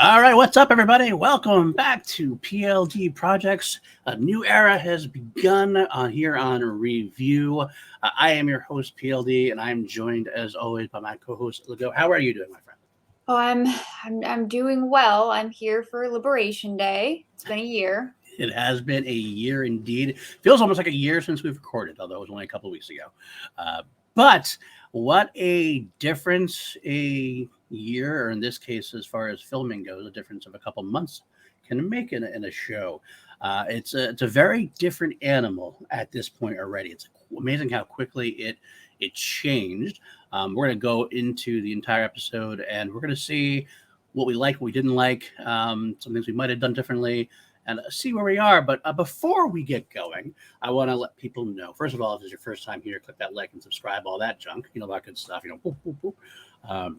All right, what's up, everybody? Welcome back to PLD Projects. A new era has begun here on Review. I am your host, PLD, and I'm joined, as always, by my co-host, Lego. How are you doing, my friend? Oh, I'm doing well. I'm here for Liberation Day. It's been a year. It has been a year indeed. Feels almost like a year since we've recorded, although it was only a couple of weeks ago. But what a difference a year, or in this case, as far as filming goes, a difference of a couple months can make in a show. It's a very different animal at this point already. It's amazing how quickly it changed. We're going to go into the entire episode, and we're going to see what we liked, what we didn't like, some things we might have done differently, and see where we are. But before we get going, I want to let people know. First of all, if it's your first time here, click that like and subscribe, all that junk, that good stuff. Boop, boop, boop.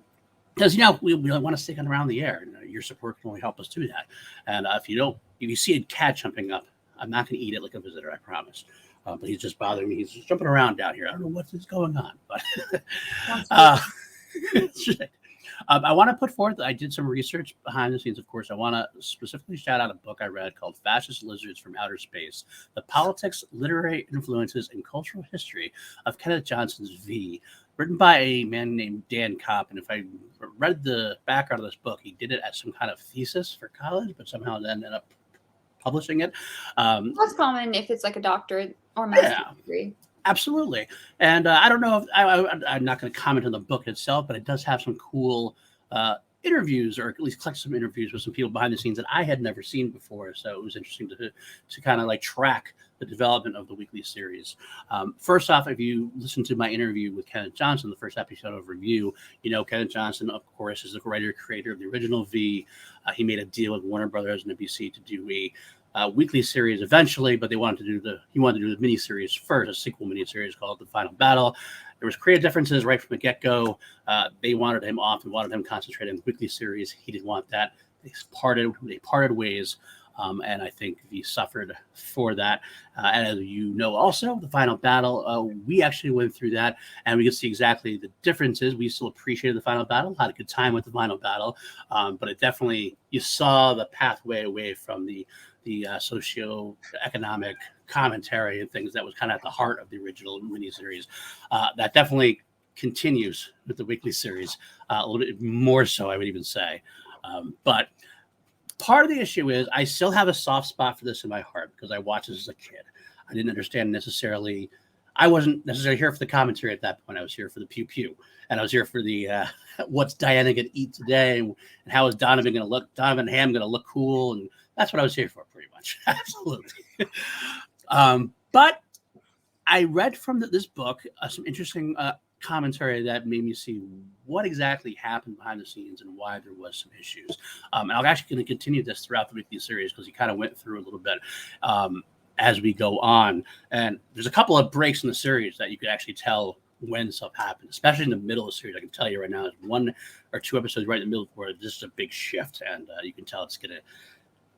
Because we want to stick around the air, and your support can only help us do that. And if you see a cat jumping up, I'm not going to eat it like a visitor, I promise. But he's just bothering me. He's just jumping around down here. I don't know what's going on, but I want to put forth, I did some research behind the scenes, of course. I want to specifically shout out a book I read called Fascist Lizards from Outer Space, The Politics, Literary Influences, and Cultural History of Kenneth Johnson's V, written by a man named Dan Kopp. And if I read the background of this book, he did it as some kind of thesis for college, but somehow then ended up publishing it. That's common if it's like a doctorate or master's degree. Absolutely. And I don't know if I'm not going to comment on the book itself, but it does have some cool interviews, or at least collect some interviews with some people behind the scenes that I had never seen before. So it was interesting to kind of like track the development of the weekly series. First off, if you listen to my interview with Kenneth Johnson, the first episode of Review, Kenneth Johnson, of course, is the writer creator of the original V. He made a deal with Warner Brothers and NBC to do a weekly series eventually, but he wanted to do the miniseries first, a sequel miniseries called The Final Battle. There was creative differences right from the get-go. They wanted him off and wanted him concentrated on the weekly series. He didn't want that. They parted ways, and I think he suffered for that. And as you know, also, The Final Battle, we actually went through that, and we could see exactly the differences. We still appreciated The Final Battle, had a good time with The Final Battle, but it definitely, you saw the pathway away from the socio-economic commentary and things that was kind of at the heart of the original miniseries. That definitely continues with the weekly series, a little bit more so, I would even say. But part of the issue is I still have a soft spot for this in my heart because I watched this as a kid. I didn't understand necessarily. I wasn't necessarily here for the commentary at that point. I was here for the pew-pew. And I was here for the what's Diana going to eat today, and how is Donovan going to look? Donovan Ham going to look cool? And that's what I was here for, pretty much. Absolutely. But I read from this book some interesting commentary that made me see what exactly happened behind the scenes and why there was some issues. And I'm actually going to continue this throughout the weekly series because he kind of went through a little bit as we go on. And there's a couple of breaks in the series that you could actually tell when stuff happened, especially in the middle of the series. I can tell you right now, there's 1 or 2 episodes right in the middle where this is a big shift, and you can tell it's going to,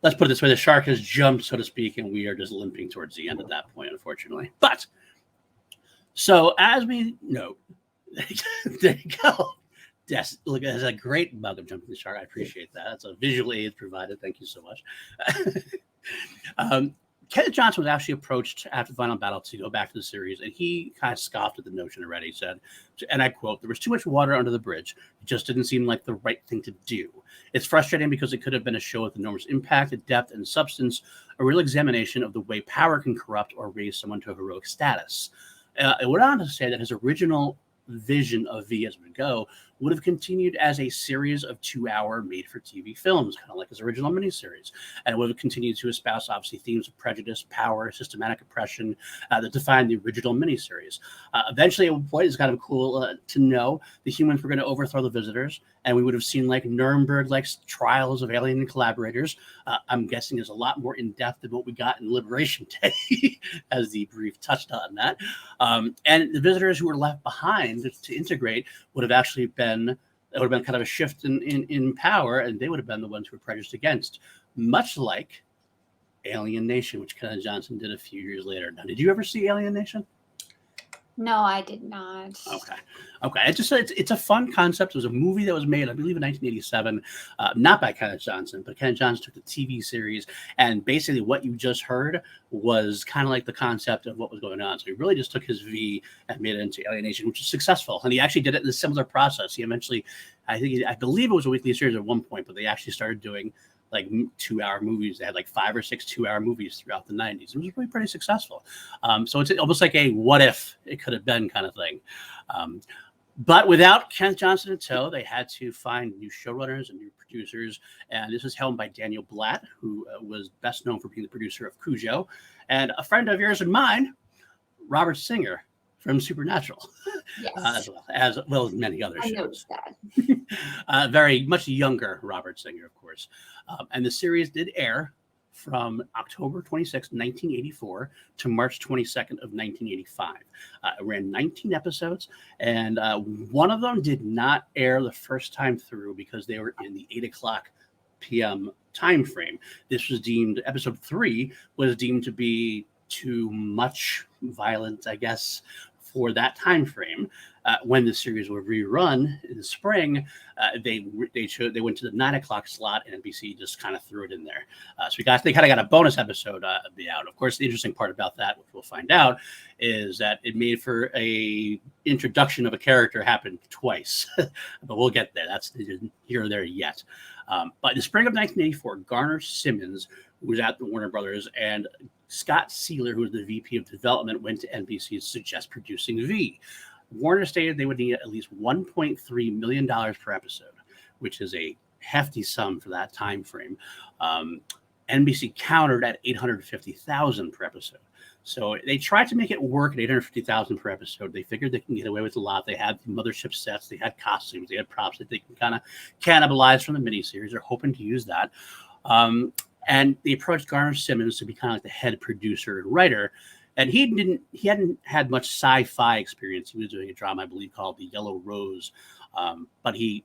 let's put it this way, the shark has jumped, so to speak, and we are just limping towards the end at that point, unfortunately. But, so as we note, there you go. Yes, look, that's a great mug of Jumping the Shark. I appreciate that. That's a visual aid provided. Thank you so much. Kenneth Johnson was actually approached after the Final Battle to go back to the series, and he kind of scoffed at the notion already. He said, and I quote, "There was too much water under the bridge. It just didn't seem like the right thing to do. It's frustrating because it could have been a show with enormous impact, depth, and substance, a real examination of the way power can corrupt or raise someone to a heroic status." It went on to say that his original vision of V as we go would have continued as a series of 2-hour made-for-TV films, kind of like his original miniseries, and it would have continued to espouse, obviously, themes of prejudice, power, systematic oppression that defined the original miniseries. Eventually, at one point, it's kind of cool to know the humans were going to overthrow the visitors, and we would have seen like Nuremberg-like trials of alien collaborators. I'm guessing is a lot more in-depth than what we got in Liberation Day, as the brief touched on that. And the visitors who were left behind to integrate would have actually been, it would have been kind of a shift in power, and they would have been the ones who were prejudiced against, much like Alien Nation, which Kenneth Johnson did a few years later. Now, did you ever see Alien Nation? No, I did not. Okay. It's a fun concept. It was a movie that was made, I believe, in 1987, not by Kenneth Johnson, but Kenneth Johnson took the TV series, and basically what you just heard was kind of like the concept of what was going on. So he really just took his V and made it into Alienation, which was successful, and he actually did it in a similar process. He eventually, I believe it was a weekly series at one point, but they actually started doing like 2-hour movies. They had like 5 or 6 2-hour movies throughout the 90s. It was really pretty successful. So it's almost like a what if it could have been kind of thing. But without Kenneth Johnson in tow, they had to find new showrunners and new producers. And this was helmed by Daniel Blatt, who was best known for being the producer of Cujo, and a friend of yours and mine, Robert Singer from Supernatural, Yes. as well as many other I shows. noticed that. Very much younger Robert Singer, of course. And the series did air from October 26, 1984 to March 22nd of 1985. It ran 19 episodes, and one of them did not air the first time through because they were in the 8 o'clock p.m. time frame. This was deemed, episode 3 was deemed to be too much violence, I guess, for that time frame. When the series would rerun in the spring, they went to the 9 o'clock slot, and NBC just kind of threw it in there. So they kind of got a bonus episode out. Of course, the interesting part about that, which we'll find out, is that it made for a introduction of a character happened twice, but we'll get there. That's here or there yet. But in the spring of 1984, Garner Simmons, who was at the Warner Brothers, and Scott Sealer, who was the VP of development, went to NBC to suggest producing V. Warner stated they would need at least $1.3 million per episode, which is a hefty sum for that time frame. NBC countered at $850,000 per episode. So they tried to make it work at $850,000 per episode. They figured they can get away with a lot. They had mothership sets, they had costumes, they had props that they can kind of cannibalize from the miniseries. They're hoping to use that. And they approached Garner Simmons to be kind of like the head producer and writer. And he hadn't had much sci-fi experience. He was doing a drama, I believe, called The Yellow Rose. But he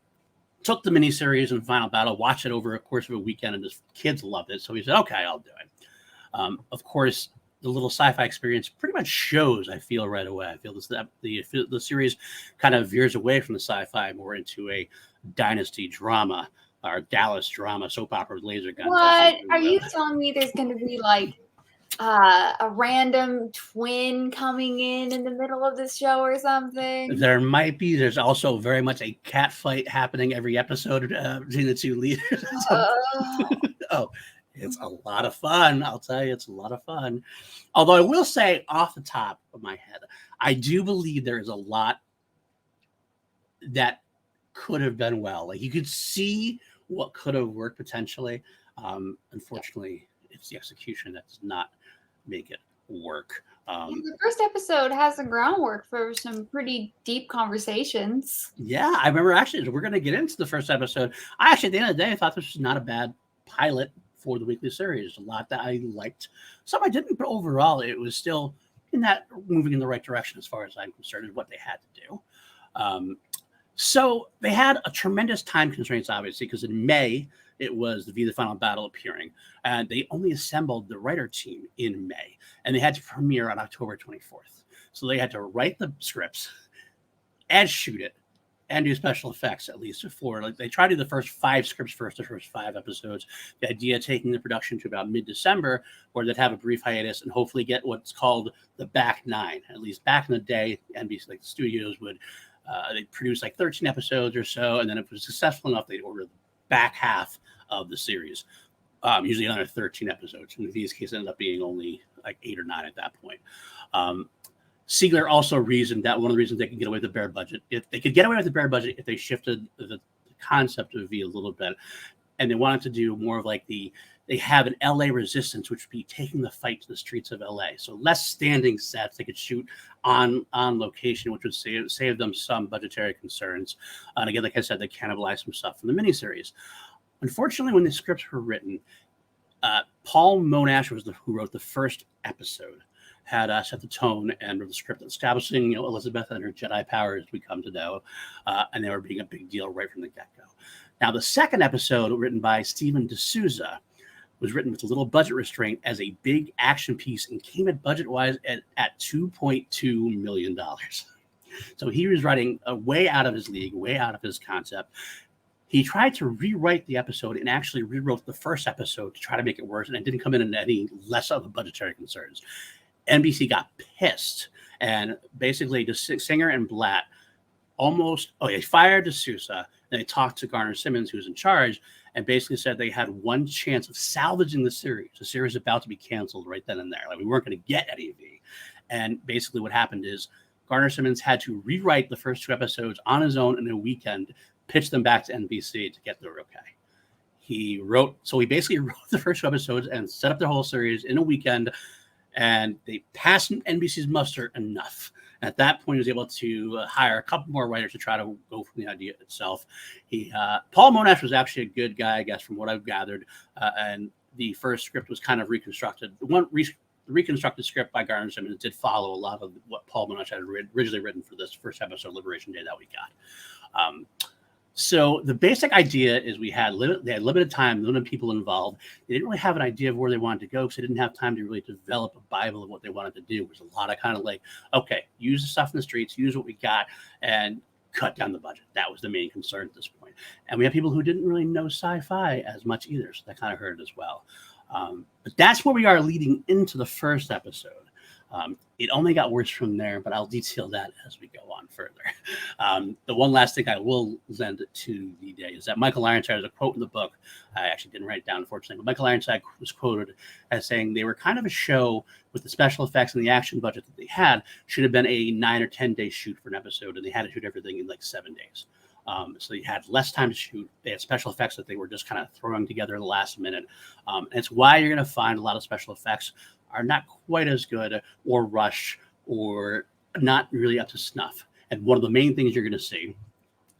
took the miniseries and Final Battle, watched it over a course of a weekend, and his kids loved it. So he said, okay, I'll do it. Of course, the little sci-fi experience pretty much shows, I feel, right away. I feel the series kind of veers away from the sci-fi more into a dynasty drama or Dallas drama, soap opera with laser guns. What? Are you telling me there's going to be like a random twin coming in the middle of this show or something? There might be. There's also very much a cat fight happening every episode between the two leaders. Oh, it's a lot of fun. I'll tell you, it's a lot of fun. Although I will say off the top of my head, I do believe there is a lot that could have done well. Like you could see what could have worked potentially. Unfortunately, it's the execution that does not make it work. The first episode has the groundwork for some pretty deep conversations. Yeah, I remember actually, we're going to get into the first episode. I actually, at the end of the day, I thought this was not a bad pilot for the weekly series. A lot that I liked. Some I didn't, but overall, it was still moving in the right direction as far as I'm concerned, is what they had to do. So they had a tremendous time constraints, obviously, because in May, it was the Final Battle appearing, and they only assembled the writer team in May, and they had to premiere on October 24th. So they had to write the scripts and shoot it and do special effects, at least before. Like they tried to do the first 5 scripts first, the first 5 episodes. The idea taking the production to about mid-December, where they'd have a brief hiatus and hopefully get what's called the back 9. At least back in the day, NBC, like the studios would they'd produce like 13 episodes or so, and then if it was successful enough, they'd order the back half of the series, usually another 13 episodes. In these cases, ended up being only like 8 or 9 at that point. Sealer also reasoned that one of the reasons they could get away with the bare budget, if they could get away with the bare budget, if they shifted the concept of V a little bit, and they wanted to do more of like they have an LA resistance, which would be taking the fight to the streets of LA. So less standing sets. They could shoot on location, which would save them some budgetary concerns. And again, like I said, they cannibalized some stuff from the miniseries. Unfortunately, when the scripts were written, Paul Monash was who wrote the first episode, had set the tone and wrote the script establishing Elizabeth and her Jedi powers, we come to know, and they were being a big deal right from the get-go. Now, the second episode, written by Stephen D'Souza, was written with a little budget restraint as a big action piece and came at budget-wise at $2.2 million. So he was writing way out of his league, way out of his concept. He tried to rewrite the episode and actually rewrote the first episode to try to make it worse, and it didn't come in any less of the budgetary concerns. NBC got pissed, and basically Singer and Blatt they fired D'Souza, and they talked to Garner Simmons, who's in charge, and basically said they had one chance of salvaging the series. The series is about to be canceled right then and there. Like, we weren't going to get any of it. And basically what happened is Garner Simmons had to rewrite the first 2 episodes on his own in a weekend, pitch them back to NBC to get their okay. He basically wrote the first 2 episodes and set up the whole series in a weekend, and they passed NBC's muster enough. At that point, he was able to hire a couple more writers to try to go from the idea itself. Paul Monash was actually a good guy, I guess, from what I've gathered, and the first script was kind of reconstructed. The reconstructed script by Garner Simmons did follow a lot of what Paul Monash had originally written for this first episode, Liberation Day, that we got. So the basic idea is they had limited time, limited people involved. They didn't really have an idea of where they wanted to go because they didn't have time to really develop a Bible of what they wanted to do. It was a lot of kind of like, okay, use the stuff in the streets, use what we got, and cut down the budget. That was the main concern at this point. And we have people who didn't really know sci-fi as much either, so that kind of hurt as well. But that's where we are leading into the first episode. It only got worse from there, but I'll detail that as we go on further. The one last thing I will lend to the day is that Michael Ironside has a quote in the book. I actually didn't write it down, unfortunately, but Michael Ironside was quoted as saying they were kind of a show with the special effects and the action budget that they had should have been a 9 or 10 day shoot for an episode, and they had to shoot everything in like 7 days. So they had less time to shoot. They had special effects that they were just kind of throwing together in the last minute. And it's why you're going to find a lot of special effects are not quite as good or rushed or not really up to snuff. And one of the main things you're going to see,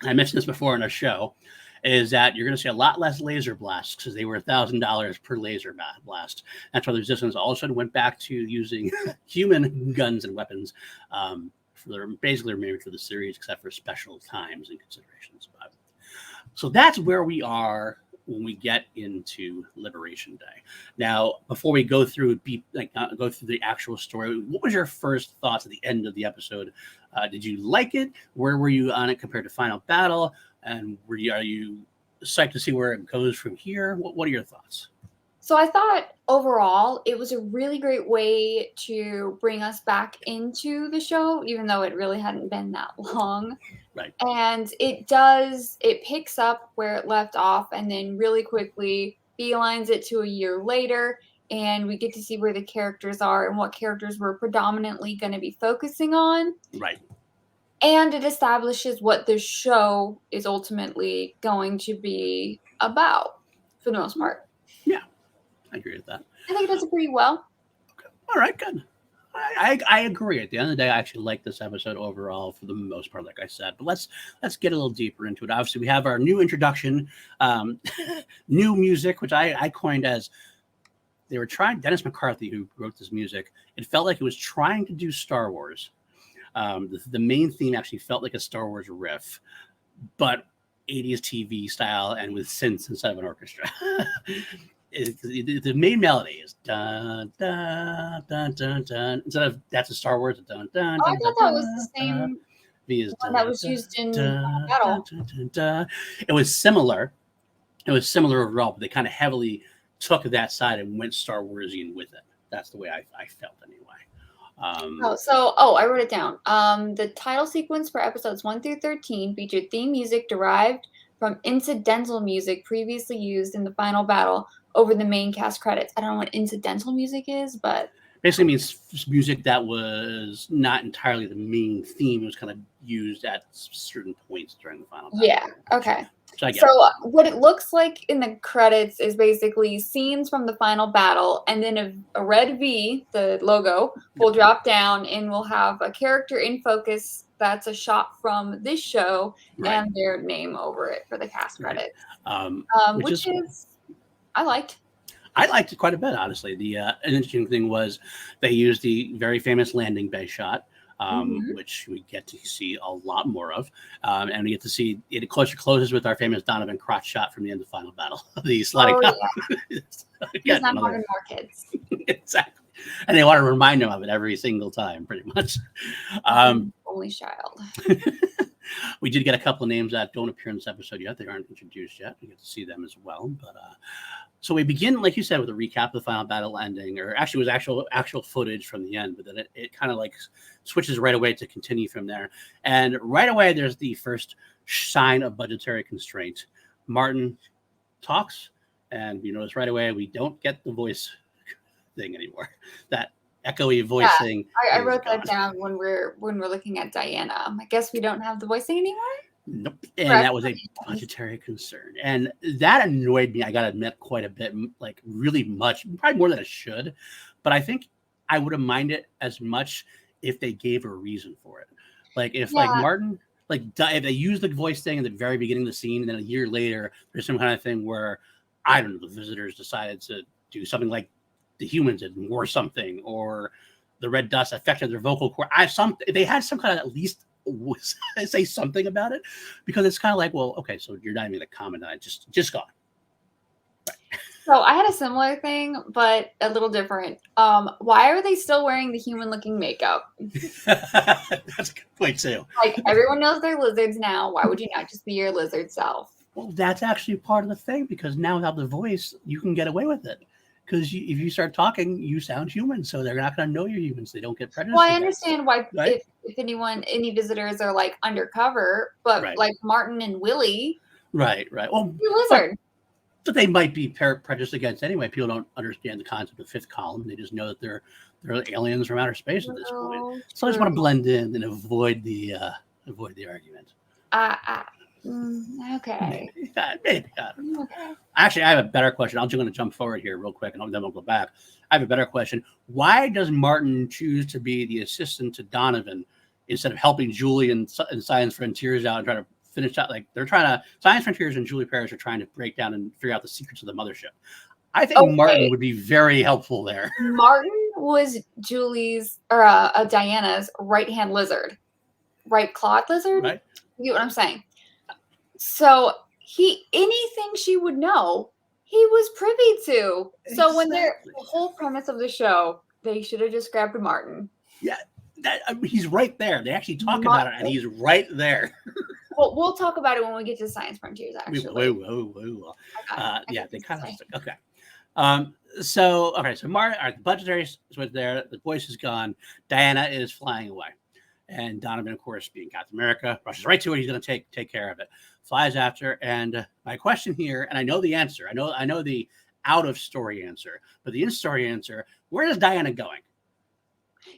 I mentioned this before in our show, is that you're going to see a lot less laser blasts because they were $1,000 per laser blast. That's why the Resistance all of a sudden went back to using human guns and weapons. They're basically remaining for the series, except for special times and considerations. So that's where we are when we get into Liberation Day. Now, before we go through the actual story, what was your first thoughts at the end of the episode? Did you like it? Where were you on it compared to Final Battle? And are you psyched to see where it goes from here? What are your thoughts? So I thought overall it was a really great way to bring us back into the show, even though it really hadn't been that long. Right. And it picks up where it left off and then really quickly beelines it to a year later. And we get to see where the characters are and what characters we're predominantly going to be focusing on. Right. And it establishes what the show is ultimately going to be about for the most part. Yeah. I agree with that. I think it does it pretty well. Okay. All right, good. I agree. At the end of the day, I actually like this episode overall for the most part, like I said. But let's get a little deeper into it. Obviously, we have our new introduction, new music, which I coined as they were trying. Dennis McCarthy, who wrote this music, it felt like it was trying to do Star Wars. The main theme actually felt like a Star Wars riff, but 80s TV style and with synths instead of an orchestra. The main melody is dun dun dun dun dun. Instead of that's a Star Wars dun dun. I thought that was the same one that was used in Battle. It was similar. It was similar overall, but they kind of heavily took that side and went Star Warsian with it. That's the way I felt anyway. I wrote it down. The title sequence for episodes 1 through 13 featured theme music derived from incidental music previously used in the final battle over the main cast credits. I don't know what incidental music is, but basically means music that was not entirely the main theme. It was kind of used at certain points during the final battle. Yeah. Okay. So what it looks like in the credits is basically scenes from the final battle, and then a red V, the logo, will drop down and we'll have a character in focus that's a shot from this show and their name over it for the cast credits. Which is I liked it quite a bit, honestly. An interesting thing was they used the very famous landing bay shot. Mhm. which we get to see a lot more of. And we get to see it closes with our famous Donovan crotch shot from the end of the final battle. The sliding Oh cup. yeah, he's Again, not another having more kids. exactly. And they want to remind him of it every single time, pretty much. He's Um, an only child. we did get a couple of names that don't appear in this episode yet. They aren't introduced yet. We get to see them as well. But so we begin, like you said, with a recap of the final battle ending, or actually it was actual footage from the end, but then it kind of like switches right away to continue from there. And right away, there's the first sign of budgetary constraint. Martin talks, and you notice right away we don't get the voice thing anymore. That echoey voice Yeah, thing I is wrote gone. that down when we're looking at Diana. I guess we don't have the voicing anymore. Nope. And Correct. that was a budgetary concern. And that annoyed me, I got to admit, quite a bit, like really much, probably more than it should. But I think I would have minded as much if they gave a reason for it. Like if like Yeah. Martin, like if they used the voice thing at the very beginning of the scene, and then a year later, there's some kind of thing where, I don't know, the visitors decided to do something like the humans did or something, or the red dust affected their vocal cord. They had some kind of at least say something about it, because it's kind of like, well, okay, so you're not even gonna comment on it, just gone. So I had a similar thing, but a little different. Why are they still wearing the human-looking makeup? That's a good point too. Like everyone knows they're lizards now. Why would you not just be your lizard self? Well, that's actually part of the thing, because now without the voice, you can get away with it. Because if you start talking, you sound human, so they're not going to know you're human, so they don't get prejudiced. Well, I understand why right? if any visitors are like undercover, but Right. like Martin and Willie, right. Well, you're lizard. But they might be prejudiced against anyway. People don't understand the concept of fifth column. They just know that they're aliens from outer space at this point. So I just want to blend in and avoid the argument. Okay. Maybe. Okay. Actually, I have a better question. I'm just going to jump forward here real quick, and then we'll go back. I have a better question. Why does Martin choose to be the assistant to Donovan instead of helping Julie and Science Frontiers out and trying to finish out? Like Science Frontiers and Julie Parrish are trying to break down and figure out the secrets of the mothership. I think Martin would be very helpful there. Martin was Julie's or Diana's right-hand lizard, right clawed lizard. Right. You know what I'm saying? So anything she would know, he was privy to. So when the whole premise of the show, they should have just grabbed Martin. Yeah, he's right there. They actually talk about it, and he's right there. Well, we'll talk about it when we get to Science Frontiers. Actually, yeah, they kind of okay. So Martin, the budgetary is there. The voice is gone. Diana is flying away, and Donovan, of course, being Captain America, rushes right to it. He's going to take care of it. Flies after, and my question here, and I know the answer. I know the out of story answer, but the in story answer: where is Diana going?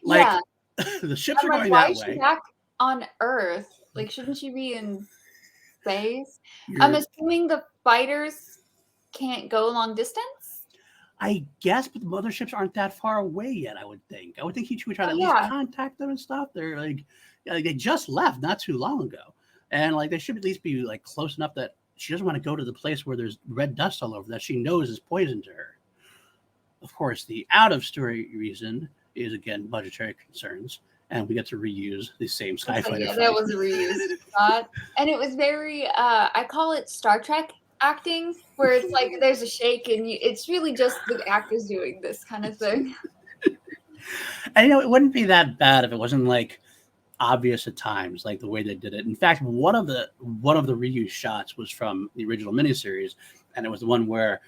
Like, yeah. The ships are going that way. Why is she back on Earth? Like, shouldn't she be in space? I'm assuming the fighters can't go long distance. I guess, but the motherships aren't that far away yet. I would think he would try to at least contact them and stuff. They're like they just left not too long ago. And like they should at least be like close enough that she doesn't want to go to the place where there's red dust all over that she knows is poison to her. Of course, the out of story reason is again budgetary concerns, and we get to reuse the same Skyfighter. Yeah, that was a reused shot, and it was very I call it Star Trek acting, where it's like there's a shake, and it's really just the actors doing this kind of thing. And it wouldn't be that bad if it wasn't like obvious at times, like the way they did it. In fact, one of the reused shots was from the original miniseries, and it was the one where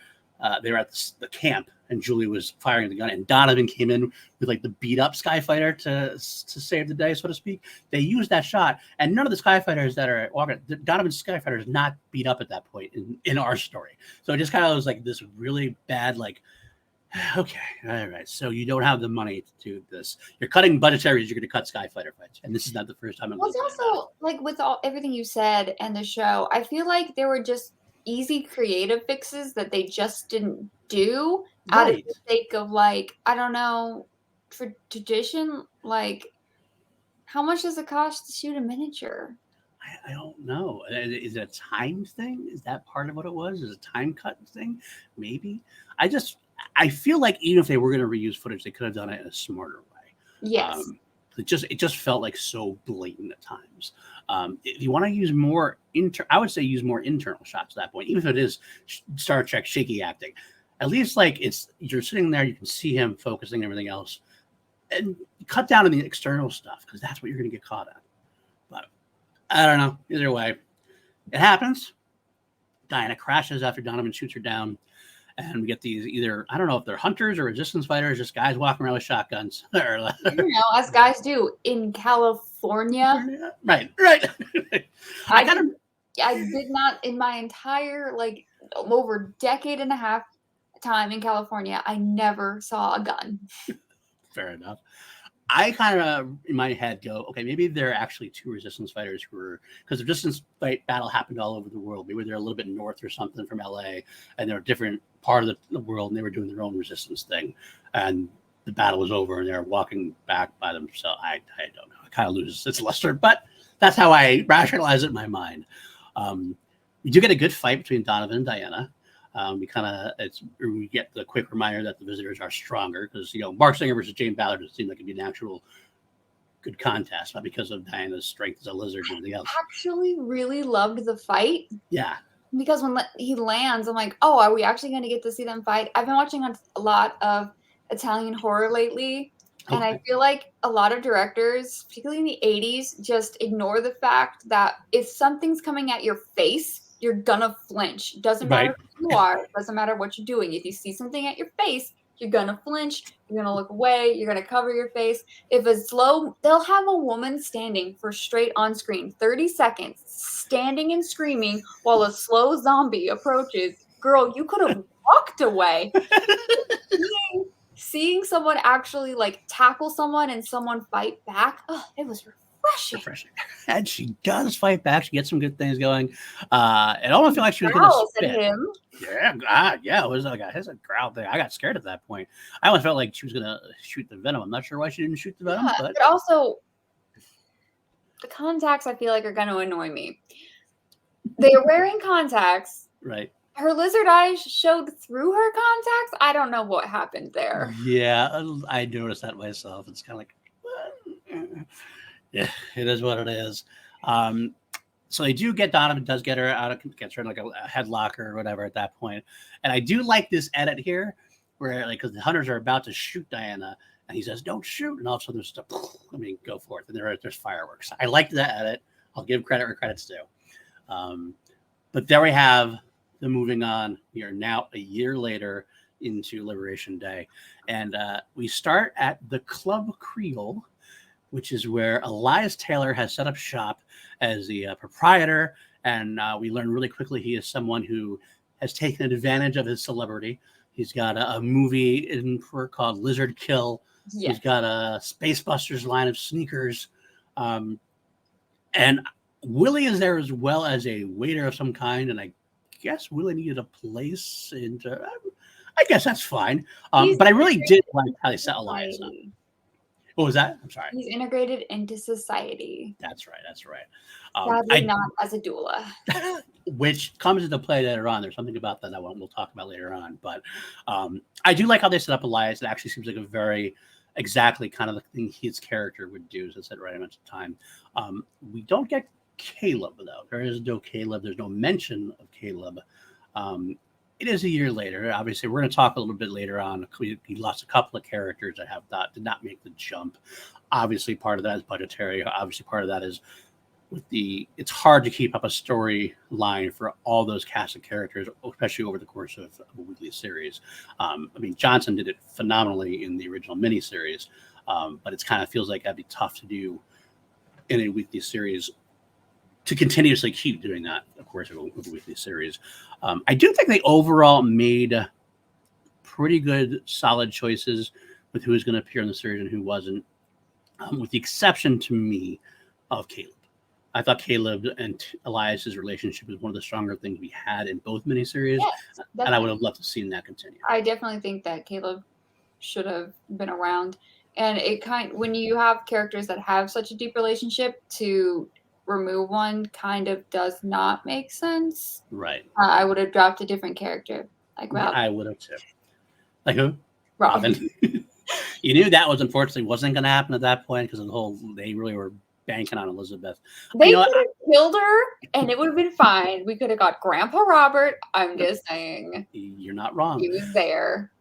they were at the camp and Julie was firing the gun, and Donovan came in with like the beat up Skyfighter to save the day, so to speak. They used that shot, and none of the Skyfighters that are walking, Donovan's Skyfighter is not beat up at that point in our story. So it just kind of was like this really bad, like, okay, all right, so you don't have the money to do this. You're cutting budgetaries, you're going to cut Skyfighter fights, and this is not the first time. Well, it's also like with everything you said and the show, I feel like there were just easy creative fixes that they just didn't do out of the sake of, like, I don't know, tradition. Like, how much does it cost to shoot a miniature? I don't know. Is it a time thing? Is that part of what it was? Is it a time cut thing? Maybe. I feel like even if they were going to reuse footage, they could have done it in a smarter way. Yes. It just felt like so blatant at times. If you want to use more I would say use more internal shots at that point, even if it is Star Trek shaky acting. At least like you're sitting there, you can see him focusing and everything else, and cut down on the external stuff because that's what you're going to get caught at. But I don't know. Either way, it happens. Diana crashes after Donovan shoots her down. And we get these either, I don't know if they're hunters or resistance fighters, just guys walking around with shotguns. As guys do in California. Right. I did not, in my entire, like, over decade and a half time in California, I never saw a gun. Fair enough. I kind of, in my head, go, okay, maybe they're actually two resistance fighters who were, because the resistance fight battle happened all over the world. Maybe they're a little bit north or something from LA, and they're a different part of the world, and they were doing their own resistance thing. And the battle was over, and they're walking back by themselves. I don't know. It kind of loses its luster, but that's how I rationalize it in my mind. We do get a good fight between Donovan and Diana. We get the quick reminder that the visitors are stronger because, Mark Singer versus Jane Ballard it seemed like it'd be an actual good contest, not because of Diana's strength as a lizard or anything else. I actually really loved the fight. Yeah. Because when he lands, I'm like, oh, are we actually going to get to see them fight? I've been watching a lot of Italian horror lately, and I feel like a lot of directors, particularly in the 80s, just ignore the fact that if something's coming at your face, you're gonna flinch. Doesn't matter who you are. Doesn't matter what you're doing. If you see something at your face, you're gonna flinch. You're gonna look away. You're gonna cover your face. If it's slow, they'll have a woman standing for straight on screen, 30 seconds, standing and screaming while a slow zombie approaches. Girl, you could have walked away. Seeing someone actually like tackle someone and someone fight back, it was refreshing. And she does fight back. She gets some good things going. It almost felt like she was going to spit. Him. Yeah. It was like a growl thing. I got scared at that point. I almost felt like she was going to shoot the venom. I'm not sure why she didn't shoot the venom. Yeah, but also, the contacts I feel like are going to annoy me. They are wearing contacts. Right. Her lizard eyes showed through her contacts. I don't know what happened there. Yeah, I noticed that myself. It's kind of like, yeah, it is what it is. So they do get Donovan does get her gets her in like a headlocker or whatever at that point. And I do like this edit here where because the hunters are about to shoot Diana and he says, "Don't shoot," and all of a sudden there's stuff. Go forth, and there's fireworks. I liked that edit. I'll give credit where credit's due. But there we have the moving on. We are now a year later into Liberation Day, and we start at the Club Creole, which is where Elias Taylor has set up shop as the proprietor. And we learn really quickly he is someone who has taken advantage of his celebrity. He's got a movie called Lizard Kill. Yeah. He's got a Spacebusters line of sneakers. And Willie is there as well as a waiter of some kind. And I guess Willie needed a place. And I guess that's fine. But I really did like how they set Elias up. What was that? I'm sorry. He's integrated into society. That's right. Sadly, not as a doula. Which comes into play later on. There's something about that we'll talk about later on. But I do like how they set up Elias. It actually seems like a very exactly kind of the thing his character would do, as I said right at the time. We don't get Caleb, though. There is no Caleb. There's no mention of Caleb. It is a year later. Obviously, we're going to talk a little bit later on. He lost a couple of characters that did not make the jump. Obviously, part of that is budgetary. Obviously, part of that is it's hard to keep up a storyline for all those cast of characters, especially over the course of a weekly series. Johnson did it phenomenally in the original miniseries, but it kind of feels like that'd be tough to do in a weekly series to continuously keep doing that, of course, of a weekly series. I do think they overall made pretty good, solid choices with who was going to appear in the series and who wasn't, with the exception to me of Caleb. I thought Caleb and Elias's relationship was one of the stronger things we had in both miniseries, yes, and I would have loved to have seen that continue. I definitely think that Caleb should have been around, and when you have characters that have such a deep relationship, to remove one kind of does not make sense. Right. I would have dropped a different character, like Rob. I would have too. Like who? Robin. You knew that was unfortunately wasn't going to happen at that point because they really were banking on Elizabeth. They could have killed her and it would have been fine. We could have got Grandpa Robert. I'm just saying. You're not wrong. He was there.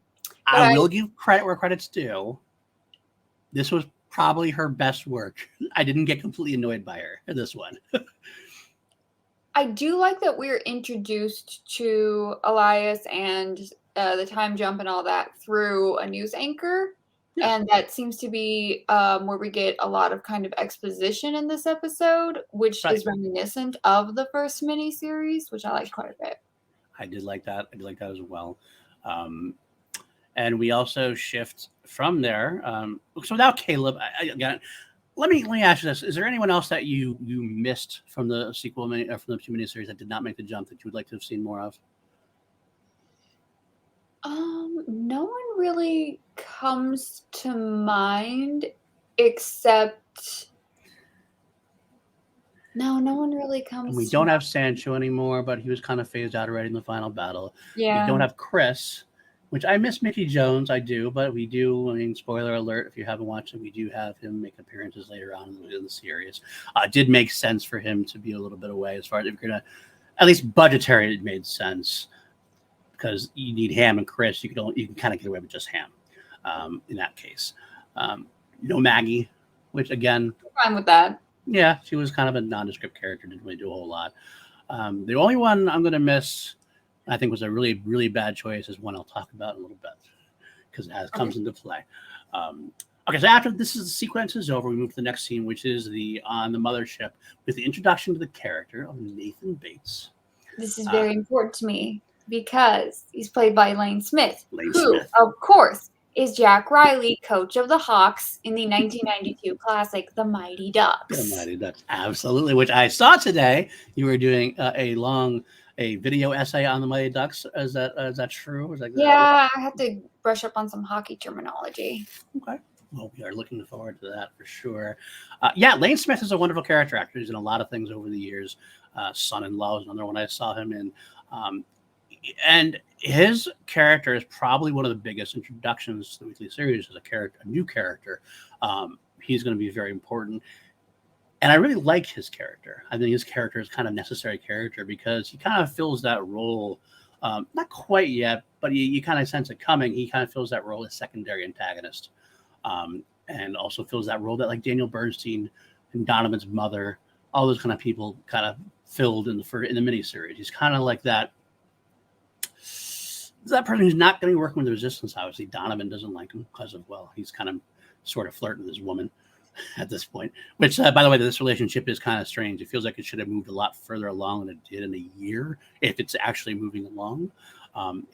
I will give credit where credit's due. This was probably her best work. I didn't get completely annoyed by her in this one. I do like that we're introduced to Elias and the time jump and all that through a news anchor. Yeah. And that seems to be where we get a lot of kind of exposition in this episode, which is reminiscent of the first miniseries, which I like quite a bit. I did like that. I did like that as well. And we also shift from there. So without Caleb, again, let me ask you this: is there anyone else that you missed from the sequel or from the two miniseries that did not make the jump that you would like to have seen more of? No one really comes to mind except no one really comes. We don't have Sancho anymore, but he was kind of phased out already in the final battle. Yeah. We don't have Chris, which I miss Mickey Jones, I do, but we do. I mean, spoiler alert, if you haven't watched it, we do have him make appearances later on in the series. It did make sense for him to be a little bit away as far as if you're going to, at least budgetary, it made sense because you need Ham and Chris. You can kind of get away with just Ham in that case. No Maggie, which again, I'm fine with that. Yeah, she was kind of a nondescript character, didn't really do a whole lot. The only one I'm going to miss, I think was a really, really bad choice, is one I'll talk about in a little bit because it comes into play. Okay, so after the sequence is over, we move to the next scene, which is on the mothership with the introduction to the character of Nathan Bates. This is very important to me because he's played by Lane Smith, who, of course, is Jack Riley, coach of the Hawks in the 1992 classic, The Mighty Ducks. The Mighty Ducks, absolutely, which I saw today. You were doing a video essay on the Mighty Ducks. Is that true? Yeah, I have to brush up on some hockey terminology. Okay. Well, we are looking forward to that for sure. Lane Smith is a wonderful character actor. He's in a lot of things over the years. Son-in-Law is another one I saw him in. And his character is probably one of the biggest introductions to the weekly series as a new character. He's going to be very important. And I really like his character. I think his character is kind of necessary character because he kind of fills that role. Not quite yet, but you kind of sense it coming. He kind of fills that role as secondary antagonist. And also fills that role that like Daniel Bernstein and Donovan's mother, all those kind of people kind of filled in the miniseries. He's kind of like that person who's not going to be working with the Resistance. Obviously, Donovan doesn't like him because of, he's kind of sort of flirting with his woman at this point. Which, by the way, this relationship is kind of strange. It feels like it should have moved a lot further along than it did in a year, if it's actually moving along.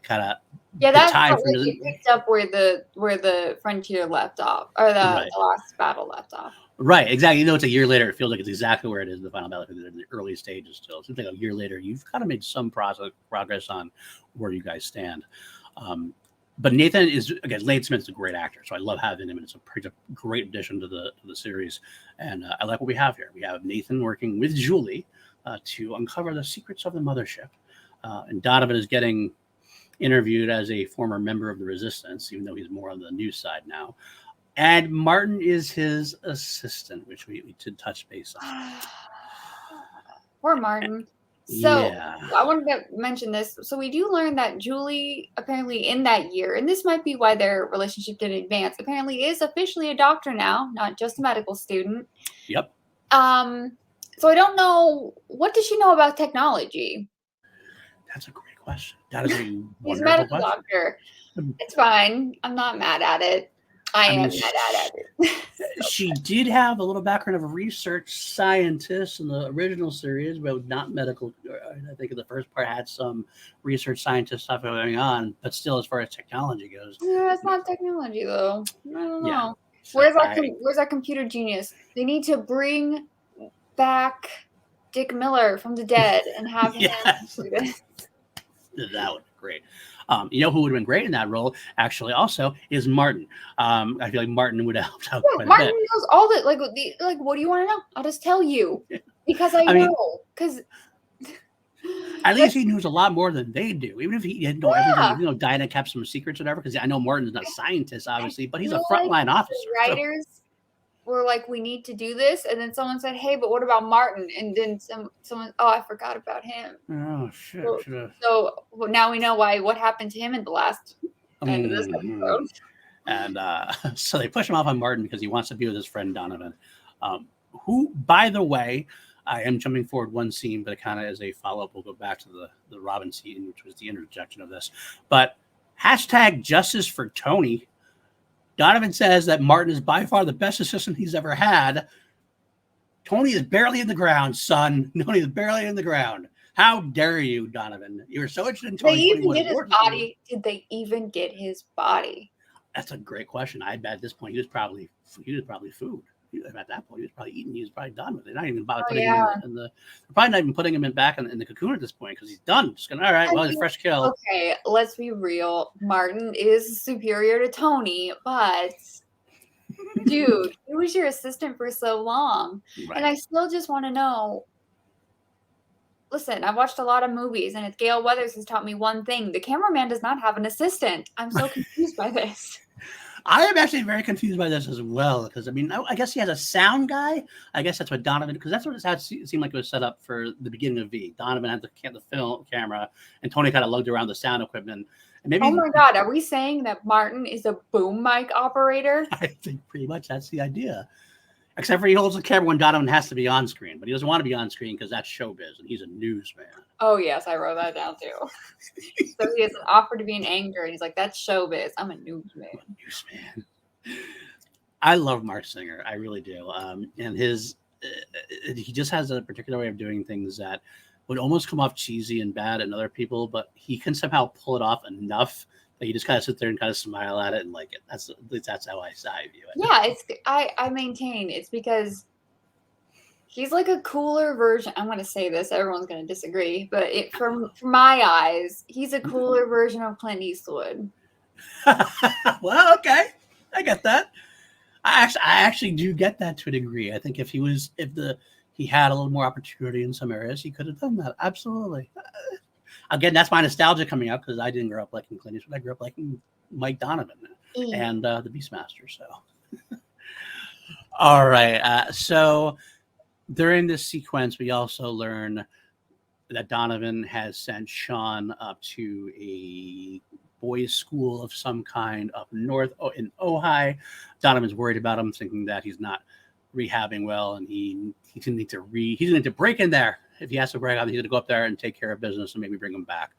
That's it picked up where the frontier left off, or the last battle left off. Right, exactly. It's a year later. It feels like it's exactly where it is in the final battle because they're in the early stages still. It seems like a year later, you've kind of made some progress on where you guys stand. But Nathan is, again, Lane Smith's a great actor, so I love having him, and it's a great addition to the series. And I like what we have here. We have Nathan working with Julie to uncover the secrets of the mothership. And Donovan is getting interviewed as a former member of the Resistance, even though he's more on the news side now. And Martin is his assistant, which we did touch base on. Poor Martin. So I wanted to mention this. So we do learn that Julie, apparently in that year, and this might be why their relationship didn't advance, apparently is officially a doctor now, not just a medical student. Yep. So I don't know, what does she know about technology? That's a great question. That is a wonderful He's a medical question. doctor. It's fine. I'm not mad at it. I am mad at it. She did have a little background of a research scientist in the original series, but not medical. I think the first part had some research scientist stuff going on, but still, as far as technology goes, yeah, it's not technology though. I don't know. Yeah. Where's our computer genius? They need to bring back Dick Miller from the dead and have him do this. That would be great. You know who would have been great in that role, actually, also, is Martin. I feel like Martin would have helped out quite Martin a bit. knows all the, what do you want to know? I'll just tell you. Because I know. Because At least he knows a lot more than they do. Even if he didn't know everything, Yeah. even though Diana kept some secrets, or whatever. Because I know Martin's not a scientist, obviously, but he's a feel like frontline the officer. writers were like, we need to do this, and then someone said, hey, but what about Martin? And then someone, oh, I forgot about him. Oh shit! So now we know what happened to him in the last end of this episode. And so they push him off on Martin because he wants to be with his friend Donovan, who, by the way, I am jumping forward one scene, but it kind of as a follow-up, we'll go back to the Robin scene, which was the interjection of this. But hashtag justice for Tony. Donovan says that Martin is by far the best assistant he's ever had. Tony is barely in the ground, son. Tony is barely in the ground. How dare you, Donovan? You were so interested in Tony. They even get his body. Did they even get his body? That's a great question. I bet at this point he was probably food. At that point, he was probably eating. He was probably done with it. Not even bothering putting him in the. They're probably not even putting him back in the cocoon at this point because he's done. Just going, all right, well, he's a fresh kill. Okay, let's be real. Martin is superior to Tony, but dude, he was your assistant for so long, and I still just want to know. Listen, I've watched a lot of movies, and Gale Weathers has taught me one thing: the cameraman does not have an assistant. I'm so confused by this. I am actually very confused by this as well because, I mean, I guess he has a sound guy. I guess that's what Donovan, because that's what it seemed like it was set up for the beginning of V. Donovan had the film camera, and Tony kind of lugged around the sound equipment. And maybe, oh my God, are we saying that Martin is a boom mic operator? I think pretty much that's the idea. Except for he holds the camera when Donovan has to be on screen, but he doesn't want to be on screen because that's showbiz, and he's a newsman. Oh, yes, I wrote that down too. So he has an offer to be an anchor, and he's like, that's showbiz. I'm a newsman. I love Mark Singer. I really do. And he just has a particular way of doing things that would almost come off cheesy and bad in other people, but he can somehow pull it off enough that you just kind of sit there and kind of smile at it and like it. That's how I view it. Yeah, I maintain it's because he's like a cooler version. I'm going to say this, everyone's going to disagree, but from my eyes, he's a cooler version of Clint Eastwood. Well, okay, I get that. I actually do get that to a degree. I think if he had a little more opportunity in some areas, he could have done that. Absolutely. Again, that's my nostalgia coming up because I didn't grow up liking Clint Eastwood. I grew up liking Mike Donovan and the Beastmaster. So, all right. So during this sequence, we also learn that Donovan has sent Sean up to a boys' school of some kind up north in Ojai. Donovan's worried about him, thinking that he's not rehabbing well, and he's going to need to break in there. If he has to break out, he's going to go up there and take care of business and maybe bring him back.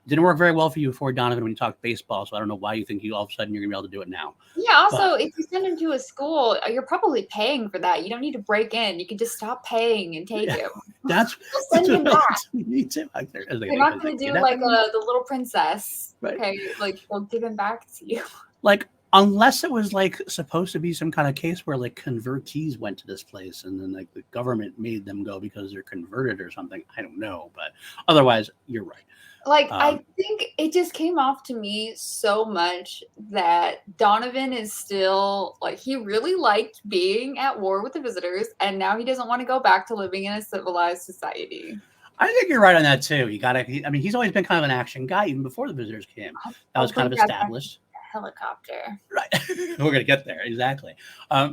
Didn't work very well for you before, Donovan, when you talked baseball, so I don't know why you think all of a sudden you're going to be able to do it now. Yeah, also, if you send him to a school, you're probably paying for that. You don't need to break in. You can just stop paying and take him. That's send him back. Me too. You're not going to do like the Little Princess. Right. Okay, like, we'll give him back to you. Like, unless it was like supposed to be some kind of case where like convertees went to this place and then like the government made them go because they're converted or something. I don't know, but otherwise you're right. Like, I think it just came off to me so much that Donovan is still like, he really liked being at war with the visitors, and now he doesn't want to go back to living in a civilized society. I think you're right on that too. He's always been kind of an action guy even before the visitors came. That was kind of established. Helicopter. Right. We're gonna get there. Exactly.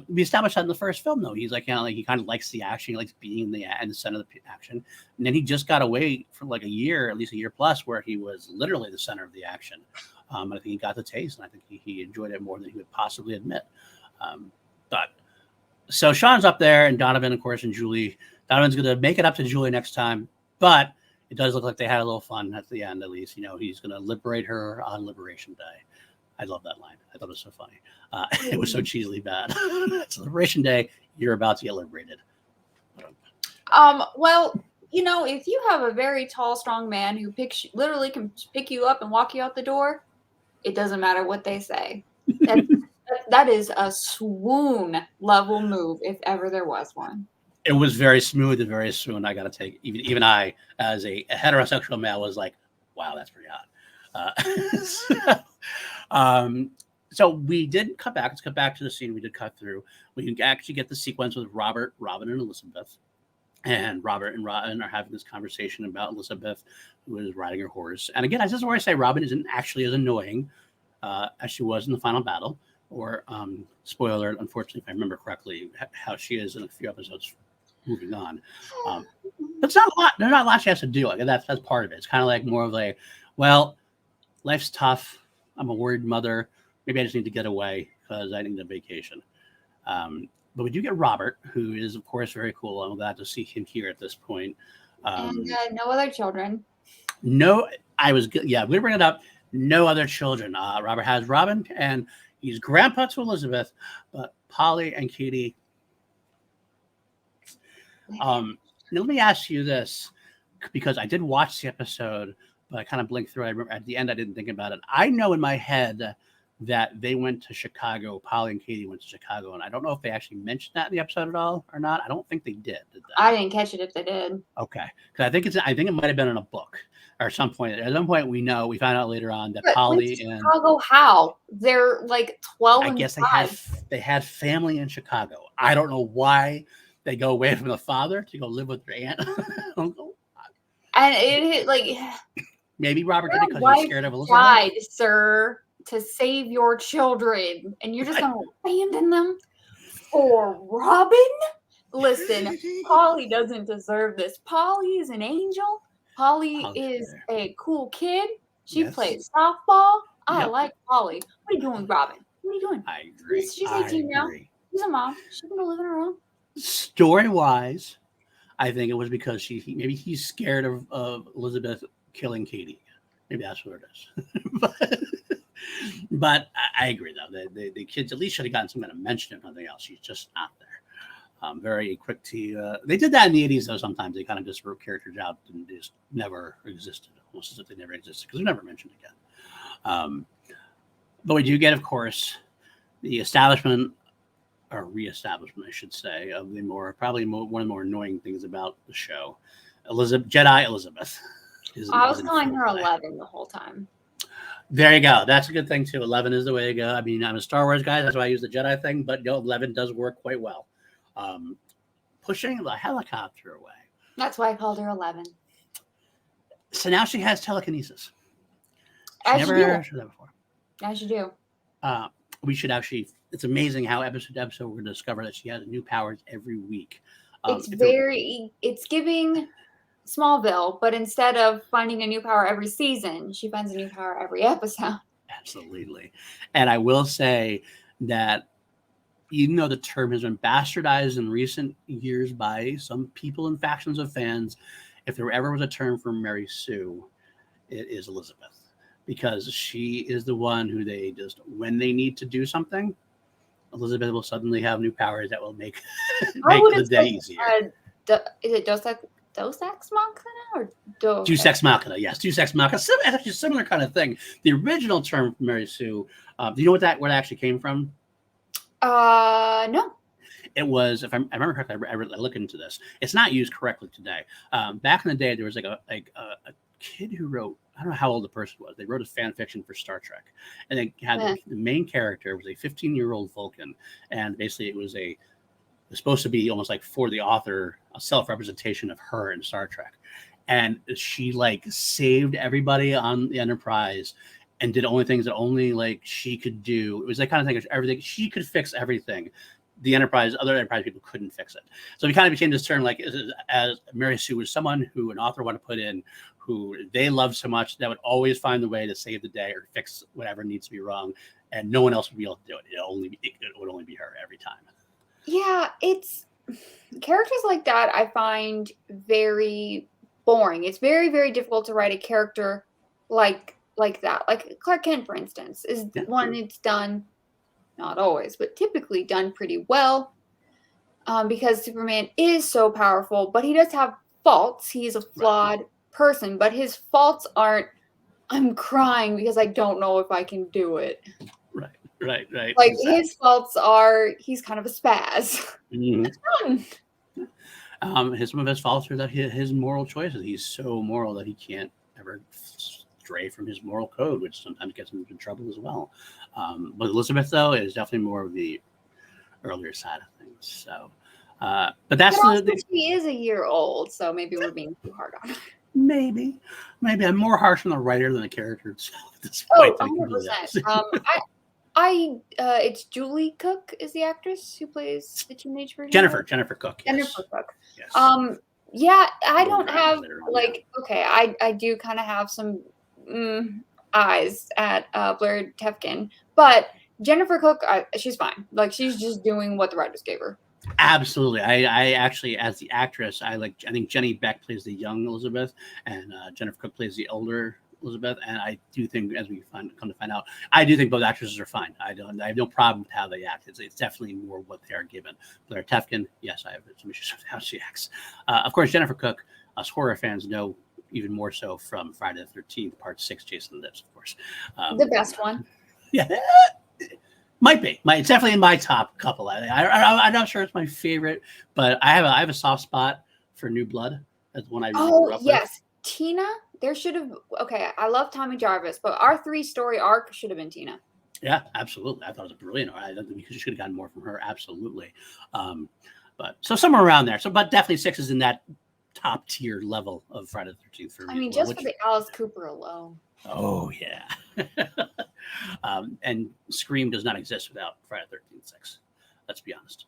We established that in the first film though. He's like, he kind of likes the action, he likes being in the center of the action. And then he just got away for like a year, at least a year plus, where he was literally the center of the action. I think he got the taste, and I think he enjoyed it more than he would possibly admit. But so Sean's up there, and Donovan, of course, and Julie. Donovan's gonna make it up to Julie next time, but it does look like they had a little fun at the end, at least. He's gonna liberate her on Liberation Day. I love that line. I thought it was so funny. It was so cheesily bad. It's Liberation Day. You're about to get liberated. Well, if you have a very tall, strong man who literally can pick you up and walk you out the door, it doesn't matter what they say. That is a swoon level move, if ever there was one. It was very smooth and very swoon. I got to take even I, as a heterosexual male, was like, wow, that's pretty hot. So we did cut back. Let's cut back to the scene we did cut through. We can actually get the sequence with Robert, Robin, and Elizabeth. And Robert and Robin are having this conversation about Elizabeth, who is riding her horse. And again, I just want to say Robin isn't actually as annoying as she was in the final battle, or spoiler, unfortunately, if I remember correctly, how she is in a few episodes moving on. But it's not a lot. There's not a lot she has to do. Like that's part of it. It's kind of like more of a, well, life's tough. I'm a worried mother. Maybe I just need to get away because I need a vacation. But we do get Robert, who is, of course, very cool. I'm glad to see him here at this point. And no other children. No, we're going to bring it up. No other children. Robert has Robin, and he's grandpa to Elizabeth, but Polly and Katie. Now let me ask you this, because I did watch the episode, but I kind of blinked through it. I remember at the end, I didn't think about it. I know in my head that they went to Chicago. Polly and Katie went to Chicago, and I don't know if they actually mentioned that in the episode at all or not. I don't think they did. I didn't catch it if they did. Okay, because I think it might have been in a book or some point. At some point, we found out later on that But Polly and Chicago, how? They're like 12 I and guess 5. they had family in Chicago. I don't know why they go away from the father to go live with their aunt. And it like Maybe Robert did it because he's scared of Elizabeth. Died, sir, to save your children, and you're just gonna abandon them for Robin? Listen, Polly doesn't deserve this. Polly is an angel. Polly is a cool kid. She plays softball. I like Polly. What are you doing, Robin? What are you doing? I agree. She's 18 now. She's a mom. She can go live on her own. Story-wise, I think it was because he's scared of Elizabeth killing Katie. Maybe that's what it is. but I agree, though. The kids at least should have gotten some kind of mention, if nothing else. She's just not there. Very quick to... they did that in the 80s, though, sometimes. They kind of just wrote characters out and just never existed. Almost as if they never existed, because they're never mentioned again. But we do get, of course, the establishment, or reestablishment, I should say, of the one of the more annoying things about the show. Jedi Elizabeth. I was calling her 11 the whole time. There you go. That's a good thing, too. 11 is the way to go. I mean, I'm a Star Wars guy. That's why I use the Jedi thing. But 11 does work quite well. Pushing the helicopter away. That's why I called her 11. So now she has telekinesis. As never heard that before. As you do. We should actually... It's amazing how episode to episode we're going to discover that she has new powers every week. It's giving Smallville, but instead of finding a new power every season, she finds a new power every episode. Absolutely. And I will say that even though the term has been bastardized in recent years by some people and factions of fans, if there ever was a term for Mary Sue, it is Elizabeth. Because she is the one who they just, when they need to do something, Elizabeth will suddenly have new powers that will make the day easier. Is it Dos Ex Machina or Deus Ex Machina? Yes, Deus Ex Machina. It's actually a similar kind of thing. The original term for Mary Sue, do you know where that actually came from? No. It was, if I remember correctly, I looked into this. It's not used correctly today. Back in the day, there was a kid who wrote, I don't know how old the person was. They wrote a fan fiction for Star Trek, and they had the main character was a 15-year-old Vulcan, and basically it was supposed to be almost like for the author a self-representation of her in Star Trek, and she saved everybody on the Enterprise and did only things that only she could do. It was that kind of thing. Everything she could fix everything. The other Enterprise people couldn't fix it. So we kind of became this term as Mary Sue was someone who an author wanted to put in, who they loved so much that would always find the way to save the day or fix whatever needs to be wrong, and no one else would be able to do it. It would only be her every time. Yeah, it's characters like that I find very boring. It's very, very difficult to write a character like that. Like Clark Kent, for instance, is one that's done, not always, but typically done pretty well, because Superman is so powerful, but he does have faults. He's a flawed person, but his faults aren't, I'm crying because I don't know if I can do it. Right. Like his faults are, he's kind of a spaz. Mm-hmm. Some of his faults are that his moral choices. He's so moral that he can't ever stray from his moral code, which sometimes gets him into trouble as well. But Elizabeth, though, is definitely more of the earlier side of things. So But that's But also the she is a year old, so maybe we're being too hard on her. maybe I'm more harsh on the writer than the character itself at this Oh, point. 100%. It's Julie Cook is the actress who plays the teenage version. Jennifer Cook. Yes. Jennifer Cook. Yes. Yeah, I We'll don't drag have later on, like okay, I do kind of have some eyes at Blair Tefkin, but Jennifer Cook, she's fine. Like she's just doing what the writers gave her. Absolutely. I actually, as the actress, I think Jenny Beck plays the young Elizabeth, and Jennifer Cook plays the older Elizabeth. And I do think, as we come to find out, I do think both actresses are fine. I have no problem with how they act. It's definitely more what they are given. Blair Tefkin, yes, I have some issues with how she acts. Of course, Jennifer Cook, us horror fans know even more so from Friday the 13th, Part 6, Jason Lives, of course. The best one. Yeah. Might be. It's definitely in my top couple. I'm not sure it's my favorite, but I have a soft spot for New Blood. That's one I really grew up yes, with. Tina. There should have. Okay, I love Tommy Jarvis, but our 3-story arc should have been Tina. Yeah, absolutely. I thought it was brilliant. I think we should have gotten more from her. Absolutely. But so somewhere around there. So, but definitely 6 is in that top tier level of Friday the 13th for me. I mean, just for the Alice Cooper alone. Oh yeah. And Scream does not exist without Friday the 13th 6. Let's be honest.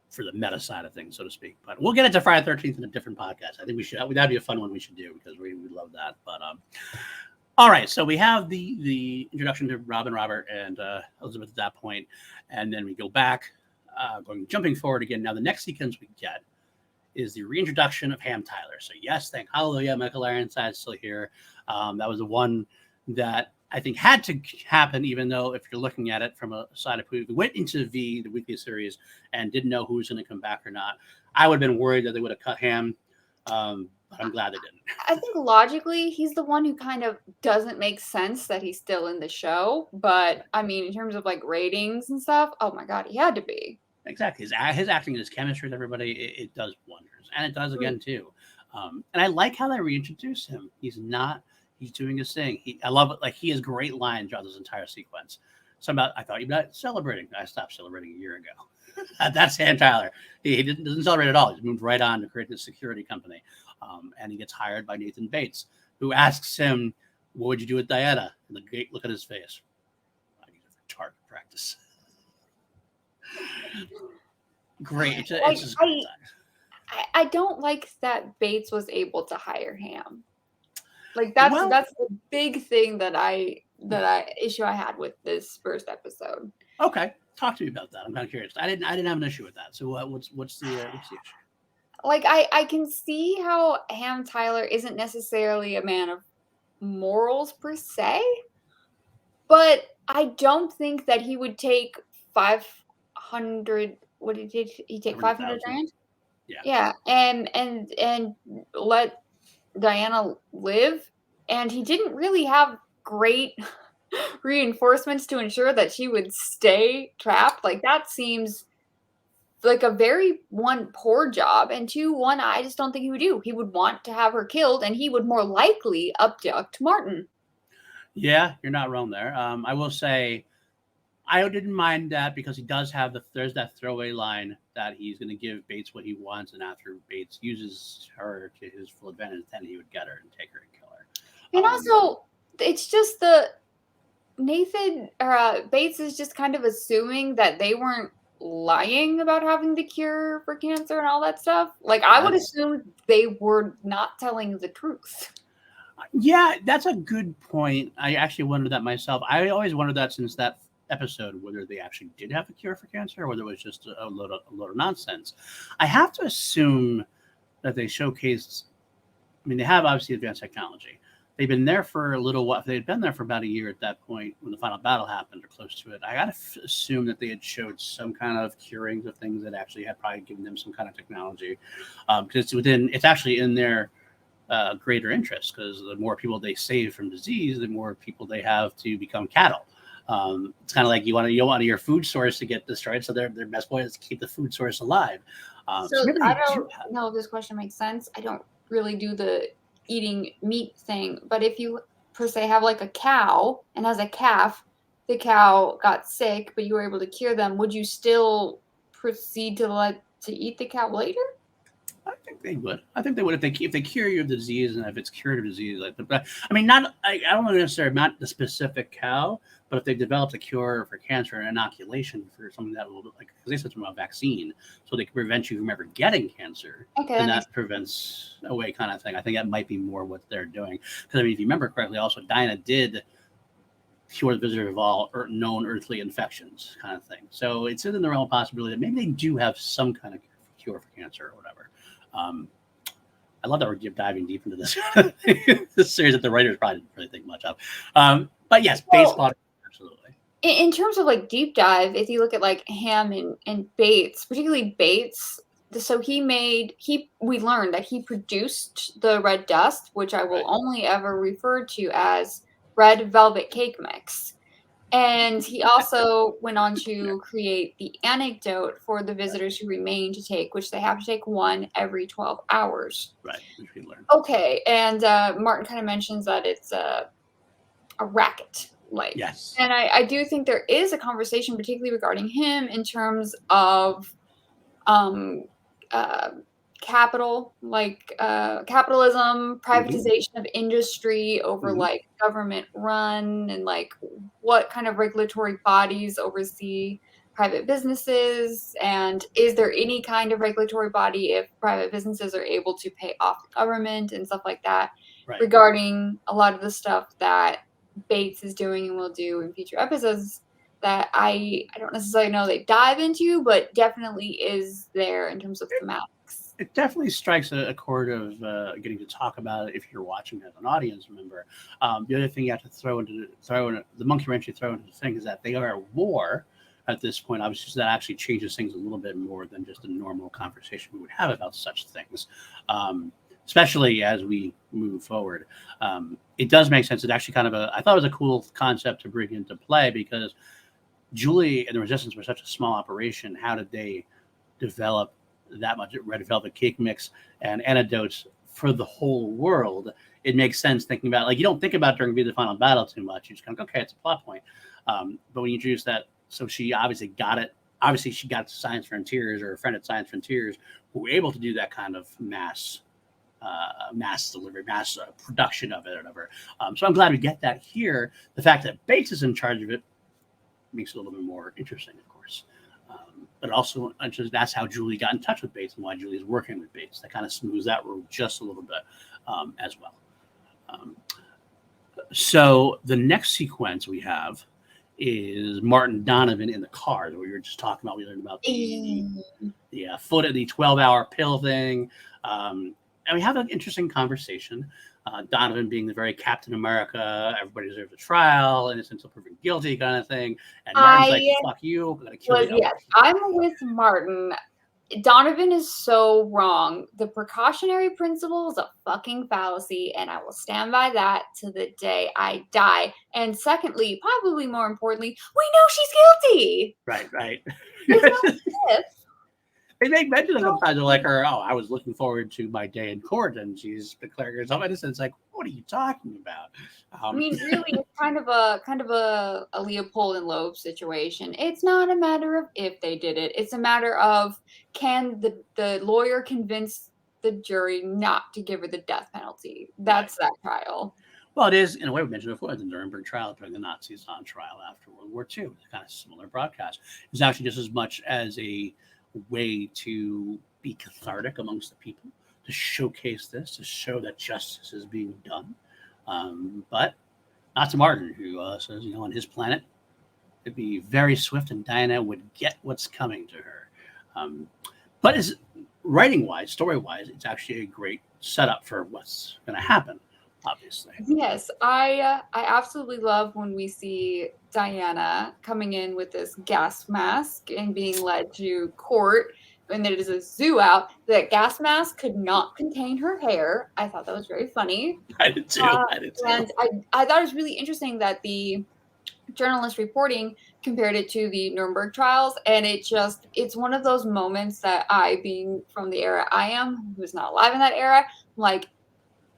For the meta side of things, so to speak. But we'll get into Friday the 13th in a different podcast. I think we should. That'd be a fun one we should do because we love that. But all right. So we have the introduction to Rob and Robert and Elizabeth at that point, and then we go back, jumping forward again. Now the next sequence we get is the reintroduction of Ham Tyler. So yes, thank hallelujah, Michael Ironside's still here. That was the one that I think had to happen, even though if you're looking at it from a side of who went into the weekly series and didn't know who was going to come back or not, I would have been worried that they would have cut Ham. But I'm glad they didn't. I think logically, he's the one who kind of doesn't make sense that he's still in the show. But I mean, in terms of like ratings and stuff, oh my God, he had to be. Exactly. His acting and his chemistry with everybody, it does wonders. And it does again, too. And I like how they reintroduce him. He's doing his thing. I love it. Like, he has great lines throughout this entire sequence. I thought you'd not celebrating. I stopped celebrating a year ago. That's Ham Tyler. He doesn't celebrate at all. He's moved right on to create this security company. And he gets hired by Nathan Bates, who asks him, what would you do with Diana? And the gate, look at his face. I need a target practice. Great. It's just great time. I don't like that Bates was able to hire Ham. Like that's the big thing that issue I had with this first episode. Okay, talk to me about that. I'm kind of curious. I didn't have an issue with that. So what's the issue? Like I can see how Ham Tyler isn't necessarily a man of morals per se, but I don't think that he would take 500. What did he take? 500 grand? Yeah, and let Diana live, and he didn't really have great reinforcements to ensure that she would stay trapped. Like that seems like a very poor job, and I just don't think he would do. He would want to have her killed, and he would more likely abduct Martin. Yeah, you're not wrong there. I will say I didn't mind that because he does have there's that throwaway line that he's going to give Bates what he wants, and after Bates uses her to his full advantage, then he would get her and take her and kill her. And also, it's just Nathan Bates is just kind of assuming that they weren't lying about having the cure for cancer and all that stuff. Like I would assume they were not telling the truth. Yeah, that's a good point. I actually wondered that myself. I always wondered that since that episode, whether they actually did have a cure for cancer or whether it was just a load of nonsense. I have to assume that they showcased, I mean, they have obviously advanced technology. They've been there for a little while. They'd been there for about a year at that point when the final battle happened or close to it. I got to assume that they had showed some kind of curings of things that actually had probably given them some kind of technology. Because it's actually in their greater interest, because the more people they save from disease, the more people they have to become cattle. It's kind of like you want your food source to get destroyed, so their best way is to keep the food source alive. So I don't know if this question makes sense. I don't really do the eating meat thing, but if you per se have like a cow and as a calf, the cow got sick, but you were able to cure them, would you still proceed to let to eat the cow later? I think they would. I think they would if they cure your disease and if it's curative disease. Like, I mean, not I don't know necessarily not the specific cow, but if they developed a cure for cancer and inoculation for something that will like because they said something about vaccine, so they can prevent you from ever getting cancer, Okay, then that makes that prevents away kind of thing. I think that might be more what they're doing. Because I mean, if you remember correctly, also Diana did cure the visitor of all known earthly infections, kind of thing. So it's in the realm of possibility that maybe they do have some kind of cure for cancer or whatever. I love that we're diving deep into this this series that the writers probably didn't really think much of. But yes, baseball, absolutely. in terms of like deep dive, if you look at like Ham and Bates, particularly Bates, so we learned that he produced the red dust, which I will Right. only ever refer to as red velvet cake mix. And he also went on to create the anecdote for the visitors who remain to take, which they have to take one every 12 hours. Right, which we learned. Okay, and Martin kind of mentions that it's a racket. Like, Yes. and I do think there is a conversation, particularly regarding him, in terms of uh, capital, like capitalism, privatization of industry over Mhm. like government run, and like what kind of regulatory bodies oversee private businesses, and is there any kind of regulatory body if private businesses are able to pay off the government and stuff like that, Right. regarding a lot of the stuff that Bates is doing and will do in future episodes that I don't necessarily know they dive into, but definitely is there in terms of thematics. It definitely strikes a chord of getting to talk about it if you're watching as an audience member. The other thing you have to throw in the monkey wrench you throw into the thing is that they are at war at this point. Obviously, so that actually changes things a little bit more than just a normal conversation we would have about such things. Especially as we move forward, it does make sense. It actually I thought it was a cool concept to bring into play because Julie and the Resistance were such a small operation. How did they develop that much red velvet cake mix and antidotes for the whole world? It makes sense thinking about like you don't think about during the final battle too much. You just kind of okay, it's a plot point. But when you introduce that, so she obviously got it. Obviously, she got Science Frontiers or a friend at Science Frontiers who were able to do that kind of mass delivery, mass production of it, or whatever. So I'm glad we get that here. The fact that Bates is in charge of it makes it a little bit more interesting, of course. But also, that's how Julie got in touch with Bates and why Julie's working with Bates. That kind of smooths that road just a little bit as well. So the next sequence we have is Martin Donovan in the car that we were just talking about. We learned about the foot of the 12-hour pill thing. And we have an interesting conversation. Donovan being the very Captain America, everybody deserves a trial, innocent until proven guilty kind of thing. And Martin's like, fuck you, I'm gonna kill you. Yes, I'm with Martin. Donovan is so wrong. The precautionary principle is a fucking fallacy, and I will stand by that to the day I die. And secondly, probably more importantly, we know she's guilty. Right. There's no if. They make mention of sometimes they're like her, oh, I was looking forward to my day in court and she's declaring herself innocent. It's like, what are you talking about? I mean, really, it's kind of a Leopold and Loeb situation. It's not a matter of if they did it. It's a matter of can the lawyer convince the jury not to give her the death penalty. That's that trial. Well, it is, in a way, we mentioned before, the Nuremberg trial during the Nazis on trial after World War II. It's kind of similar broadcast. It's actually just as much as a way to be cathartic amongst the people, to showcase this, to show that justice is being done. But not to Martin, who says, on his planet, it'd be very swift and Diana would get what's coming to her. But as writing-wise, story-wise, it's actually a great setup for what's going to happen, obviously. Yes, I absolutely love when we see Diana coming in with this gas mask and being led to court, and there is a zoo out. That gas mask could not contain her hair. I thought that was very funny. I did too. And I thought it was really interesting that the journalist reporting compared it to the Nuremberg trials, and it's one of those moments that I, being from the era I am, who was not alive in that era, like,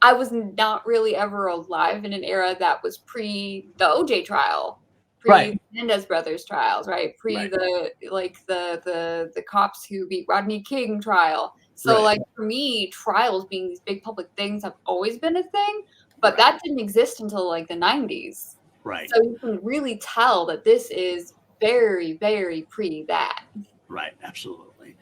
I was not really ever alive in an era that was pre the OJ trial. Right. Menendez brothers trials, right? Right. The cops who beat Rodney King trial. So Right. like for me, trials being these big public things have always been a thing, but Right. that didn't exist until like the 90s. Right. So you can really tell that this is very, very pre that. Right. Absolutely.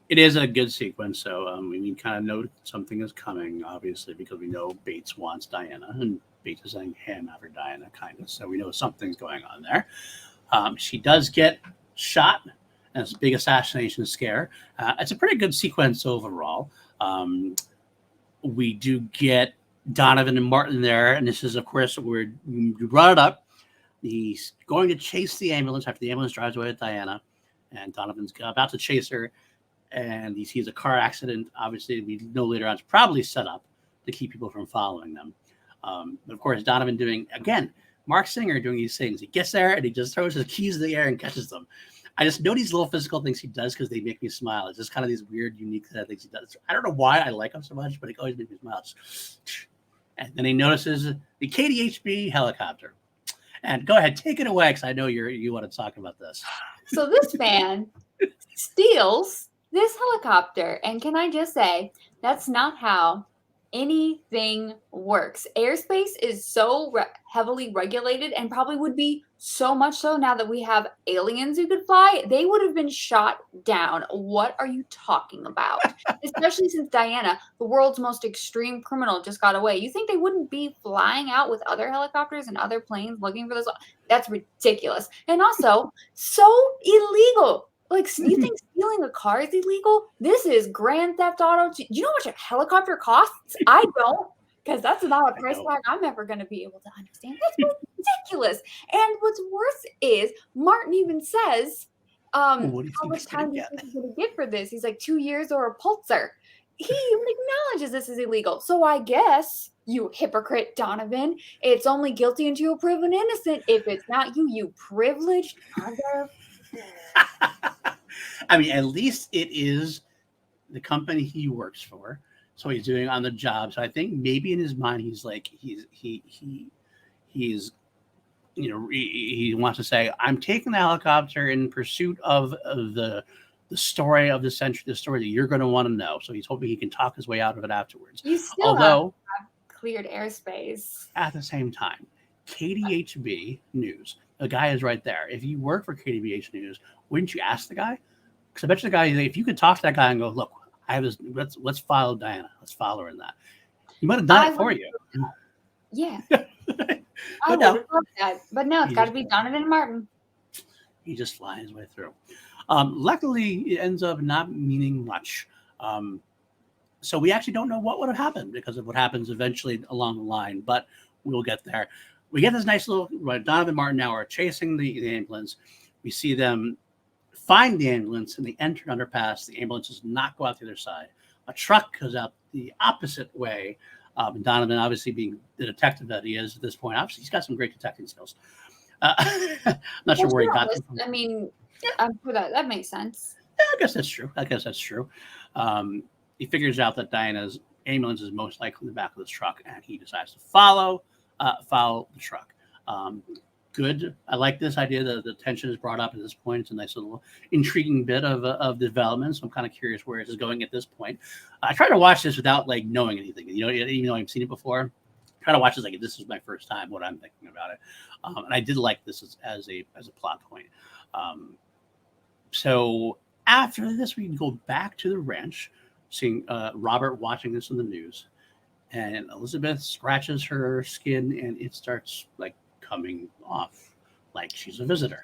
It is a good sequence, so we kind of know something is coming, obviously, because we know Bates wants Diana, and Bates is saying him after Diana, kind of. So we know something's going on there. She does get shot, and it's a big assassination scare. It's a pretty good sequence overall. We do get Donovan and Martin there, and this is, of course, where you brought it up. He's going to chase the ambulance after the ambulance drives away with Diana, and Donovan's about to chase her, and he sees a car accident. Obviously, we know later on it's probably set up to keep people from following them. But of course, Donovan doing, again, Mark Singer doing these things. He gets there and he just throws his keys in the air and catches them. I just know these little physical things he does because they make me smile. It's just kind of these weird, unique things he does. I don't know why I like him so much, but it always makes me smile. And then he notices the KDHB helicopter. And go ahead, take it away, because I know you want to talk about this. So this man steals this helicopter, and can I just say that's not how anything works. Airspace is so heavily regulated, and probably would be so much so now that we have aliens who could fly. They would have been shot down. What are you talking about? Especially since Diana, the world's most extreme criminal, just got away. You think they wouldn't be flying out with other helicopters and other planes looking for this? That's ridiculous. And also so illegal. Like, you think stealing a car is illegal? This is Grand Theft Auto. Do you know how much a helicopter costs? I don't, because that's not a price tag I'm ever going to be able to understand. That's ridiculous. And what's worse is Martin even says, how much time do you think he's going to get for this? He's like 2 years or a Pulitzer. He even acknowledges this is illegal. So I guess, you hypocrite Donovan, it's only guilty until proven innocent. If it's not you, you privileged mother. I mean, at least it is the company he works for, so he's doing on the job. So I think maybe in his mind he's like he's he wants to say, I'm taking the helicopter in pursuit of the story of the century, the story that you're going to want to know. So he's hoping he can talk his way out of it afterwards. You still Although have cleared airspace. At the same time, KDHB News, the guy is right there. If you work for KDBH News, wouldn't you ask the guy? Because I bet you the guy, if you could talk to that guy and go, look, I have this, let's follow Diana. Let's follow her in that. He might have done it for you. Yeah. I would have loved that. But no, it's got to be Donovan and Martin. He just flies his way through. Luckily, it ends up not meaning much. So we actually don't know what would have happened because of what happens eventually along the line, but we'll get there. We get this nice little, Donovan and Martin now are chasing the ambulance. We see them find the ambulance and they enter an underpass. The ambulance does not go out the other side. A truck goes out the opposite way. And Donovan, obviously being the detective that he is at this point, obviously he's got some great detecting skills. I'm not sure where he got them from. I mean, that makes sense. Yeah, I guess that's true. He figures out that Diana's ambulance is most likely in the back of this truck, and he decides to follow the truck. Good. I like this idea that the tension is brought up at this point. It's a nice little intriguing bit of development. So I'm kind of curious where it is going at this point. I try to watch this without like knowing anything. Even though I've seen it before, I try to watch this like if this is my first time, what I'm thinking about it. And I did like this as a plot point. So after this, we can go back to the ranch, seeing Robert watching this in the news, and Elizabeth scratches her skin, and it starts like coming off like she's a visitor.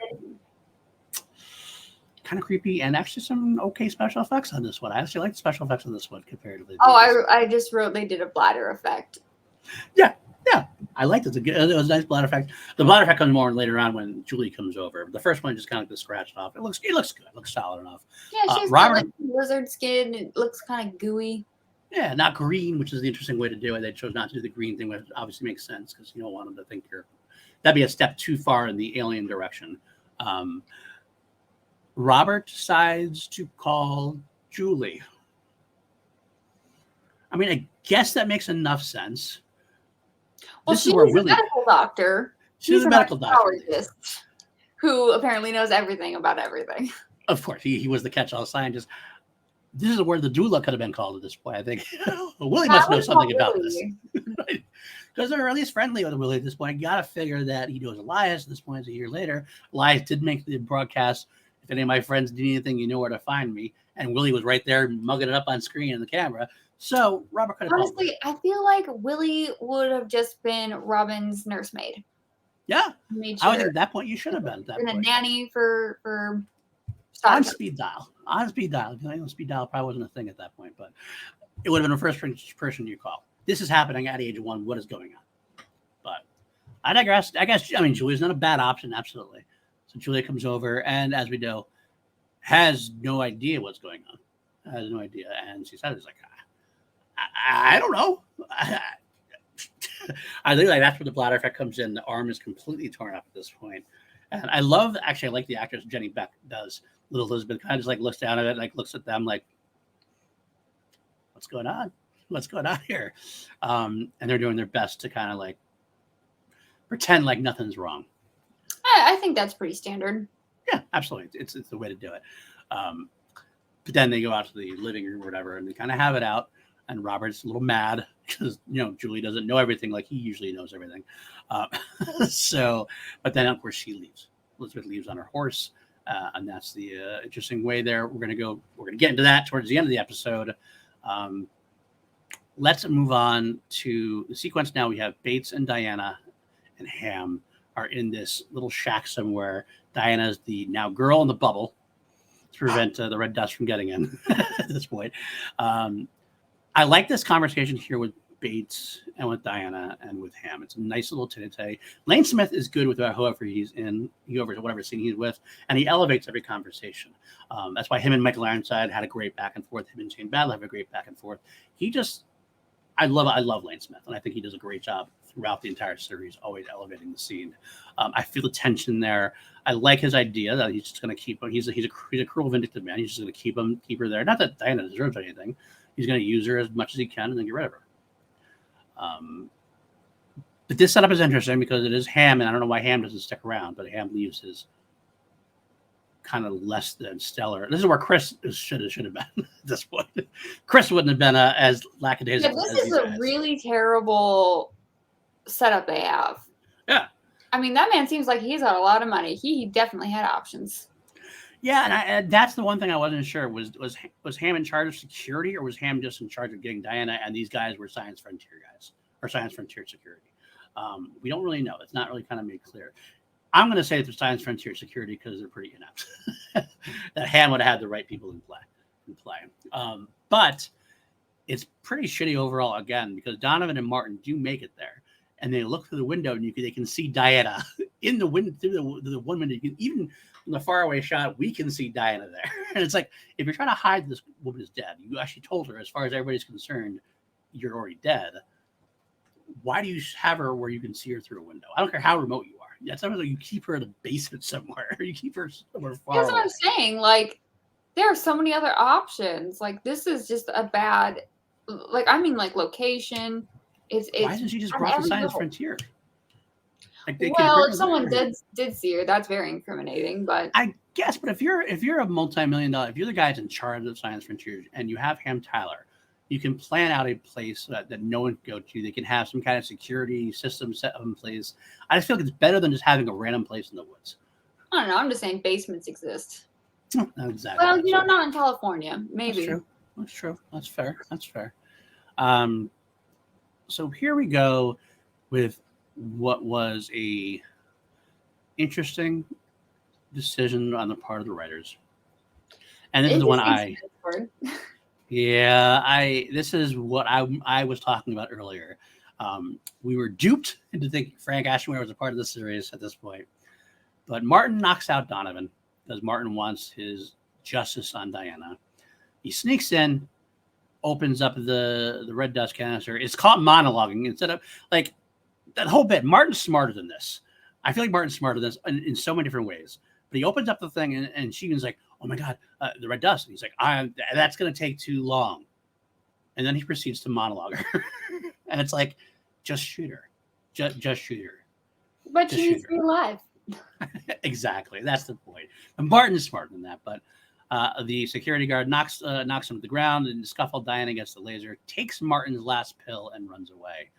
Kind of creepy, and actually some okay special effects on this one. I actually like the special effects on this one comparatively. I just wrote they did a bladder effect. Yeah, I liked it. It was a nice bladder effect. The bladder effect comes more later on when Julie comes over. The first one just kind of gets scratched off. It looks good. It looks solid enough. Yeah, she's got like lizard skin. It looks kind of gooey. Yeah, not green, which is the interesting way to do it. They chose not to do the green thing, which obviously makes sense because you don't want them to think that'd be a step too far in the alien direction. Robert decides to call Julie. I mean, I guess that makes enough sense. Well, she's a medical doctor. She's a medical doctor. Who apparently knows everything about everything. Of course, he was the catch-all scientist. This is where the doula could have been called at this point, I think. Willie must know something about this. Because they're at least friendly with Willie at this point. You got to figure that he knows Elias at this point. A year later, Elias did make the broadcast. If any of my friends need anything, you know where to find me. And Willie was right there mugging it up on screen in the camera. So Robert could have honestly, I feel like Willie would have just been Robin's nursemaid. Yeah, I would think at that point you should have been. At that point. A nanny for on speed dial. On speed dial. Speed dial probably wasn't a thing at that point, but it would have been the first person you call. This is happening at age 1. What is going on? But I digress. Julia's not a bad option, absolutely. So Julia comes over, and as we know, has no idea what's going on. Has no idea, and she said, "It's like I don't know." I think that's where the bladder effect comes in. The arm is completely torn up at this point. And I like the actress Jenny Beck does. Little Elizabeth kind of just like looks down at it, like looks at them like, what's going on? What's going on here? And they're doing their best to kind of like pretend like nothing's wrong. I think that's pretty standard. Yeah, absolutely. It's the way to do it. But then they go out to the living room or whatever, and they kind of have it out. And Robert's a little mad because, Julie doesn't know everything like he usually knows everything. But then, of course, she leaves. Elizabeth leaves on her horse. And that's the interesting way there. We're going to get into that towards the end of the episode. Let's move on to the sequence now. We have Bates and Diana and Ham are in this little shack somewhere. Diana's the now girl in the bubble to prevent the red dust from getting in at this point. I like this conversation here with Bates and with Diana and with Ham. It's a nice little tete. Lane Smith is good with whoever he's in, whatever scene he's with, and he elevates every conversation. That's why him and Michael Ironside had a great back and forth. Him and Shane Battle have a great back and forth. I love Lane Smith, and I think he does a great job throughout the entire series, always elevating the scene. I feel the tension there. I like his idea that he's just going to keep him. He's a cruel, vindictive man. He's just going to keep her there. Not that Diana deserves anything. He's going to use her as much as he can and then get rid of her. But this setup is interesting because it is Ham, and I don't know why Ham doesn't stick around, but Ham leaves his kind of less than stellar. This is where Chris should have been at this point. Chris wouldn't have been as lackadaisical. Yeah, this is a really terrible setup they have. Yeah. I mean, that man seems like he's got a lot of money. He definitely had options. Yeah, and that's the one thing I wasn't sure. Was Ham in charge of security, or was Ham just in charge of getting Diana, and these guys were Science Frontier guys, or Science Frontier security? We don't really know. It's not really kind of made clear. I'm going to say it's Science Frontier security because they're pretty inept. That Ham would have had the right people in play. But it's pretty shitty overall, again, because Donovan and Martin do make it there. And they look through the window, and they can see Diana in the window, through the one window. Even from the faraway shot, we can see Diana there. And it's like, if you're trying to hide this woman is dead, you actually told her, as far as everybody's concerned, you're already dead. Why do you have her where you can see her through a window? I don't care how remote you are. Yeah, sometimes you keep her in a basement somewhere, or you keep her somewhere far away. That's what I'm saying. Like, there are so many other options. Like, this is just a bad, location. Why isn't she just brought to Science Frontier? If someone did see her, that's very incriminating. But I guess, but if you're a multi-million-dollar, if you're the guys in charge of Science Frontier and you have Ham Tyler, you can plan out a place that no one can go to. They can have some kind of security system set in place. I just feel like it's better than just having a random place in the woods. I don't know. I'm just saying basements exist. Not exactly. Well, not in California. Maybe. That's true. That's fair. So here we go with what was a interesting decision on the part of the writers. And this is the one this is what I was talking about earlier. We were duped into thinking Frank Ashmore was a part of the series at this point. But Martin knocks out Donovan because Martin wants his justice on Diana. He sneaks in, opens up the red dust canister. It's caught monologuing instead of like that whole bit. Martin's smarter than this. I feel like Martin's smarter than this in so many different ways. But he opens up the thing and Sheehan's like, "Oh my God, the red dust." And he's like, "That's going to take too long." And then he proceeds to monologue her. And it's like, just shoot her. Just shoot her. But to she shoot needs to be alive. Exactly. That's the point. And Martin is smarter than that, but the security guard knocks him to the ground and scuffle Diana against the laser, takes Martin's last pill and runs away.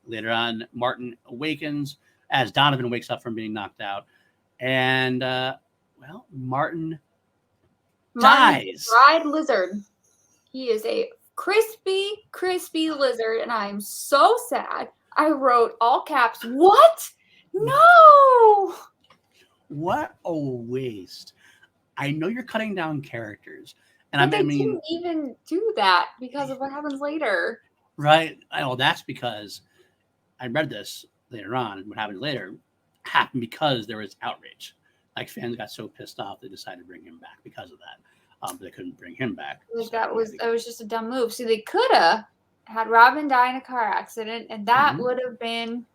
Later on, Martin awakens as Donovan wakes up from being knocked out. And, Martin dies. Fried lizard. He is a crispy lizard, and I am so sad. I wrote all caps, what? No! What a waste. I know you're cutting down characters. And But they didn't even do that because of what happens later. Right. Well, that's because I read this later on. What happened later happened because there was outrage. Like fans got so pissed off they decided to bring him back because of that. But they couldn't bring him back. Like So, that was just a dumb move. See, they could have had Robin die in a car accident, and that would have been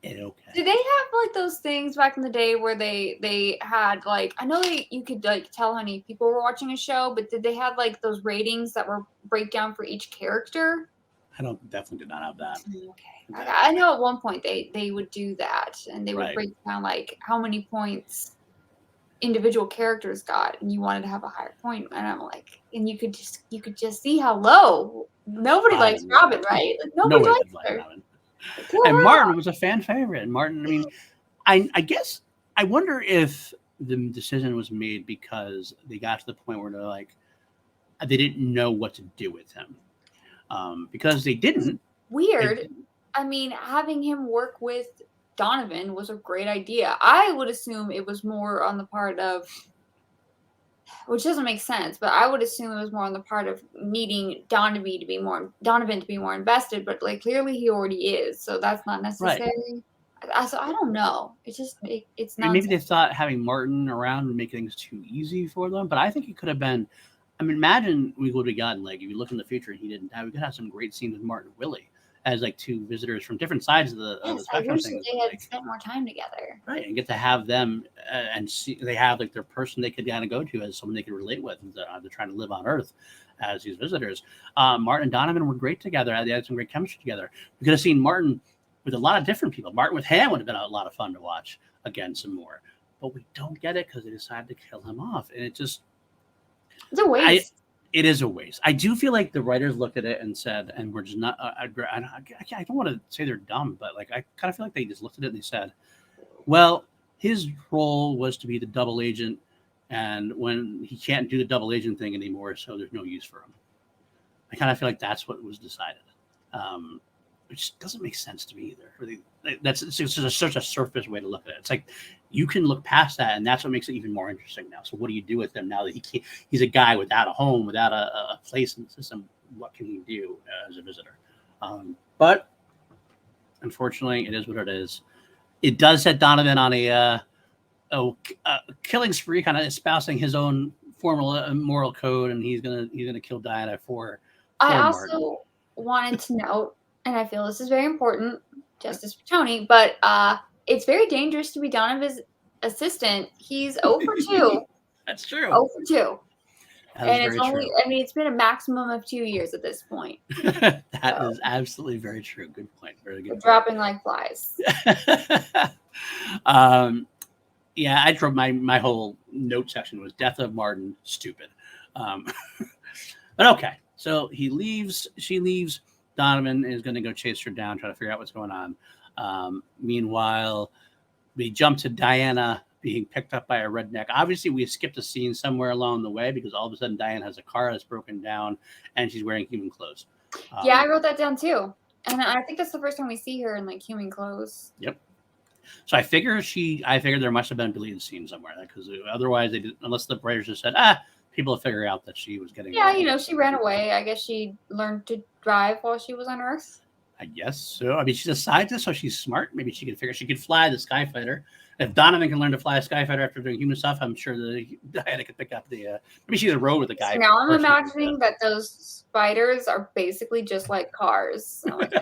okay. Did they have like those things back in the day where they had like I know you could like tell how many people were watching a show, but did they have like those ratings that were breakdown for each character? I definitely did not have that. Okay. I know at one point they would do that, and they would Right. break down like how many points individual characters got, and you wanted to have a higher point, and I'm like, and you could just see how low. Nobody likes Robin, right? Like, nobody likes her. Robin. And Martin was a fan favorite. And Martin, I mean, I guess I wonder if the decision was made because they got to the point where they're like they didn't know what to do with him. Because they didn't. Weird. I mean, having him work with Donovan was a great idea. I would assume it was more on the part of, which doesn't make sense, but I would assume it was more on the part of needing Donovan to be more invested. But like clearly he already is, so that's not necessary. Right. So I don't know. It's just it's not. Maybe they thought having Martin around would make things too easy for them, but I think it could have been. I mean, imagine we would have gotten like if you look in the future and he didn't die, we could have some great scenes with Martin and Willie as like two visitors from different sides of the spectrum. I wish they had spent more time together, right? And get to have them and see they have like their person they could kind of go to as someone they could relate with. They're trying to live on Earth as these visitors. Martin and Donovan were great together. They had some great chemistry together. We could have seen Martin with a lot of different people. Martin with Ham would have been a lot of fun to watch again some more. But we don't get it because they decided to kill him off, and it's a waste. It is a waste. I do feel like the writers looked at it and said, and we're just not. I don't want to say they're dumb, but like I kind of feel like they just looked at it and they said, "Well, his role was to be the double agent, and when he can't do the double agent thing anymore, so there's no use for him." I kind of feel like that's what was decided, which doesn't make sense to me either. That's such a surface way to look at it. It's like you can look past that, and that's what makes it even more interesting now. So what do you do with him now that he's a guy without a home, without a place in the system? What can he do as a visitor? But unfortunately, it is what it is. It does set Donovan on a killing spree, kind of espousing his own moral code, and he's gonna kill Diana for I also wanted to note, and I feel this is very important, Justice for Tony, but it's very dangerous to be Donovan's assistant. He's 0 for 2. That's true. 0 for 2. And it's only, I mean, it's been a maximum of 2 years at this point. That is absolutely very true. Good point. Very good. Dropping like flies. Yeah, I drove my whole note section was death of Martin, stupid. But okay. So he leaves, she leaves. Donovan is going to go chase her down, try to figure out what's going on. Meanwhile, we jump to Diana being picked up by a redneck. Obviously, we skipped a scene somewhere along the way because all of a sudden Diana has a car that's broken down and she's wearing human clothes. Yeah, I wrote that down too. And I think that's the first time we see her in like human clothes. Yep. So I figure there must have been a deleted scene somewhere because otherwise they didn't, unless the writers just said, people will figure out that she was getting. Yeah, she ran away. I guess she learned to drive while she was on Earth. I guess so. I mean, she's a scientist, so she's smart. Maybe she could fly the Skyfighter. If Donovan can learn to fly a Skyfighter after doing human stuff, I'm sure that Diana could pick up the. Maybe she's a road with the guy. So now I'm imagining that those spiders are basically just like cars. So like,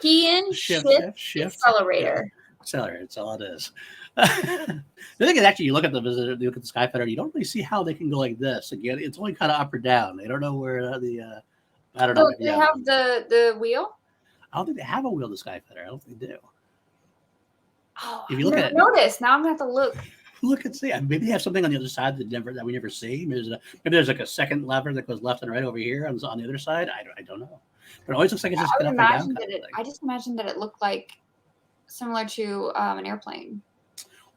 key in, shift, accelerator. Yeah. Accelerator. That's all it is. The thing is, actually, you look at the Skyfighter, you don't really see how they can go like this. Again, it's only kind of up or down. They don't know where the. I don't know. Do they have the wheel? I don't think they have a wheel. The Skyfighter. I don't think they do. Oh, If I you look never at noticed. Now I'm gonna have to look. look and see. Maybe they have something on the other side that we never see. Maybe there's like a second lever that goes left and right over here on the other side. I don't know. But it always looks like it's just I get would up or down imagine kind that of thing. I just imagined that it looked like similar to an airplane.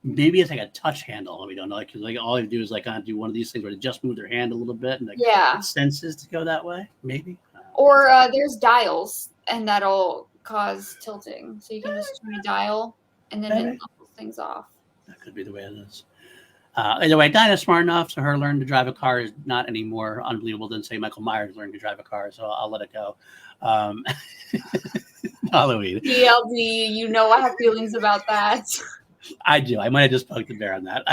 Maybe it's like a touch handle. We don't know. Like all you do is like kind of do one of these things where they just move their hand a little bit and like Yeah. it senses to go that way. Maybe. Or there's dials, and that'll cause tilting. So you can just turn a dial, and then it levels things off. That could be the way it is. Either way, Dinah's smart enough, so her learning to drive a car is not any more unbelievable than, say, Michael Myers learning to drive a car, so I'll let it go. Halloween. TLD, you know I have feelings about that. I do. I might have just poked the bear on that.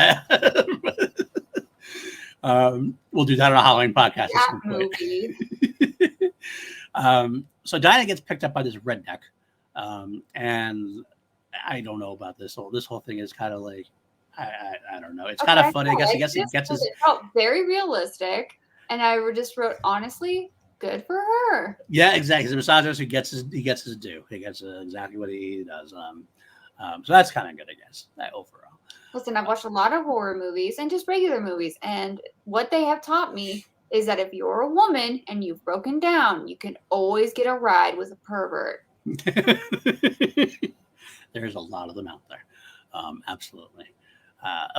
We'll do that on a Halloween podcast. That movie. So Dinah gets picked up by this redneck, and I don't know about this whole thing is kind of like I don't know. It's kind of funny. I guess he gets his. It felt very realistic, and I just wrote honestly, good for her. Yeah, exactly. He's a misogynist who gets his due. He gets exactly what he does. So that's kind of good, I guess. Overall. Listen, I've watched a lot of horror movies and just regular movies, and what they have taught me is that if you're a woman and you've broken down, you can always get a ride with a pervert. There's a lot of them out there. Absolutely.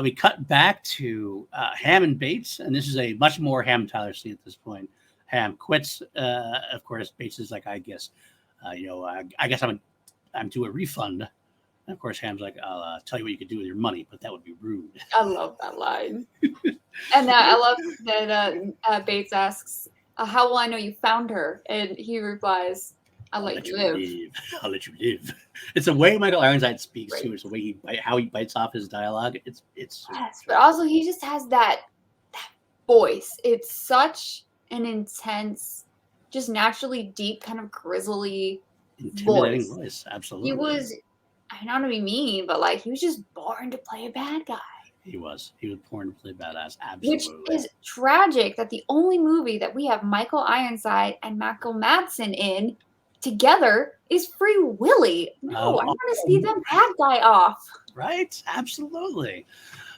We cut back to Ham and Bates, and this is a much more Ham Tyler scene at this point. Ham quits. Of course, Bates is like, I guess, I guess I'm due a refund. And of course, Ham's like, I'll tell you what you could do with your money, but that would be rude. I love that line. And I love that Bates asks, how will I know you found her? And he replies, I'll let you live. I'll let you live. It's the way Michael Ironside speaks, Right. too. It's the way how he bites off his dialogue. It's yes, but also he just has that voice. It's such an intense, just naturally deep, kind of grizzly intimidating voice. Absolutely. He was, I don't want to be mean, but like he was just born to play a bad guy. He was born to play badass. Absolutely. Which is tragic that the only movie that we have Michael Ironside and Michael Madsen in together is Free Willy. No, I want to see them bad guy off. Right? Absolutely.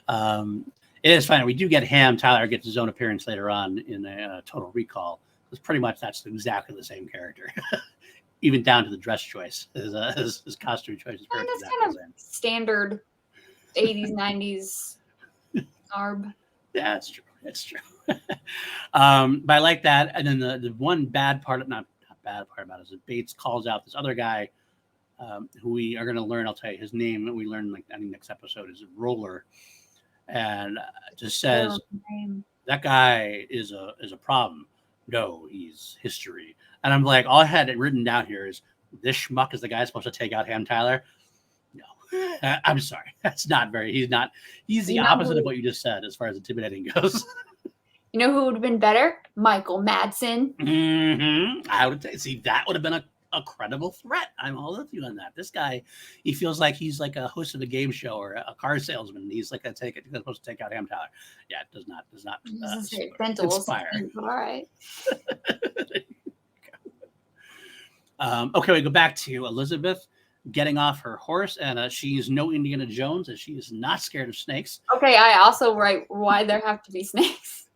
It is funny. We do get Ham. Tyler gets his own appearance later on in a Total Recall. Because pretty much that's exactly the same character. Even down to the dress choice. His costume choice is And it's exactly kind of the same. standard 80s, 90s garb. Yeah, it's true. It's true. But I like that. And then the one bad part, not bad part about it, is that Bates calls out this other guy who we are going to learn. I'll tell you his name. We learn I think next episode is Roller, and just says that guy is a problem. No, he's history. And I'm like, all I had it written down here is this schmuck is the guy supposed to take out Ham Tyler. No, I'm sorry. That's not very. He's the opposite of what you just said as far as intimidating goes. You know who would have been better? Michael Madsen. Mm-hmm. I would see that would have been a credible threat. I'm all with you on that. This guy, he feels like he's like a host of a game show or a car salesman. He's like supposed to take out Ham Tyler. Yeah, it does not inspire. All right. Okay, we go back to Elizabeth getting off her horse, and she's no Indiana Jones, and she is not scared of snakes. Okay, I also write why there have to be snakes.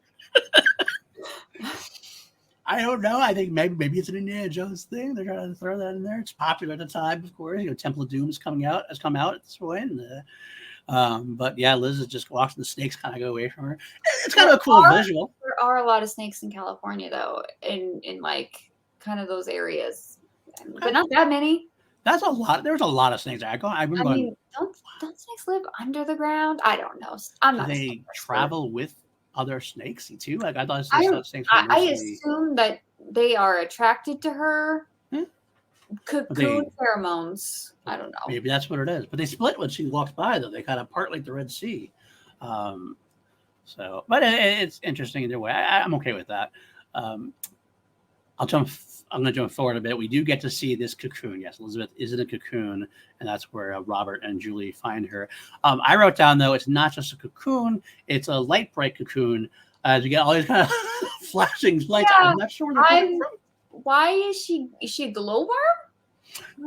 I don't know. I think maybe it's an Indiana Jones thing. They're trying to throw that in there. It's popular at the time, of course. Temple of Doom has come out at this point. But yeah, Liz just walks and the snakes kind of go away from her. It's kind of a cool visual. There are a lot of snakes in California, though, in like kind of those areas, but not that many. That's a lot. There's a lot of snakes. I mean, don't snakes live under the ground? I don't know. I'm not. They travel with other snakes too. Like I thought snakes. I assume that they are attracted to her. Cocoon pheromones. I don't know. Maybe that's what it is. But they split when she walks by, though. They kind of part like the Red Sea. But it's interesting either way. I'm okay with that. I'm going to jump forward a bit. We do get to see this cocoon. Yes, Elizabeth is in a cocoon, and that's where Robert and Julie find her. I wrote down, though, it's not just a cocoon. It's a light bright cocoon. As you get all these kind of flashing lights. Yeah, I'm not sure where they're coming from. Why is she a glowworm?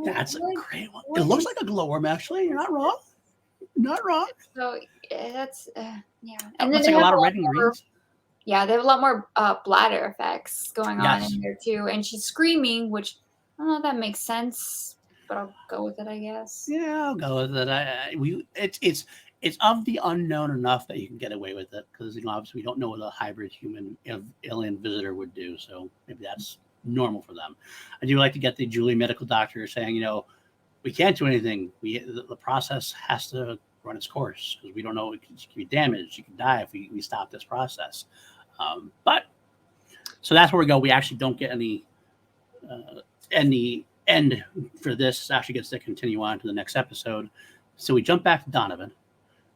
That's a great one. It looks like a glowworm, actually. You're not wrong. Not wrong. So that's yeah. And And then that's they like a have lot of a lot red and more. greens. Yeah, they have a lot more bladder effects going on Yes. in there too. And she's screaming, which I don't know if that makes sense, but I'll go with it, I guess. Yeah, I'll go with it. It's of the unknown enough that you can get away with it because obviously we don't know what a hybrid human alien visitor would do, so maybe that's normal for them. I do like to get the Julie medical doctor saying, we can't do anything. The process has to run its course because we don't know it can be damaged. You can die if we stop this process. But so that's where we go. We actually don't get any end for this. It actually gets to continue on to the next episode. So we jump back to Donovan,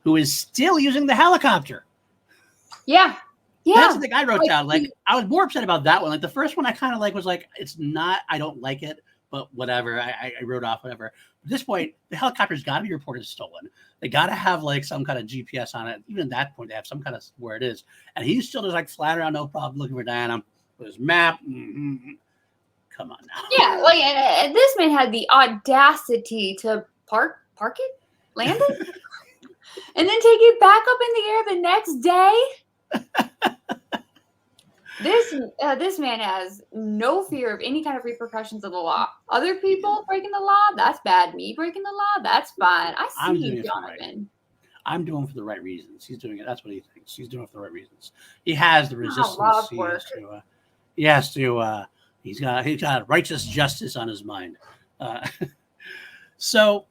who is still using the helicopter. Yeah. That's the thing I wrote down. Like, I was more upset about that one. Like, the first one I kind of was like, it's not, I don't like it, but whatever. I wrote off whatever. At this point, the helicopter's got to be reported stolen. They got to have like some kind of GPS on it. Even at that point, they have some kind of where it is. And he's still just like flying around, no problem, looking for Diana with his map. Mm-hmm. Come on now. Yeah, like and this man had the audacity to park it, land it, and then take it back up in the air the next day. This man has no fear of any kind of repercussions of the law. Other people breaking the law, that's bad. Me breaking the law, that's fine. I see you, Donovan. I'm doing it for the right reasons. He's doing it. That's what he thinks. He's doing it for the right reasons. He has the resistance. He's got righteous justice on his mind. So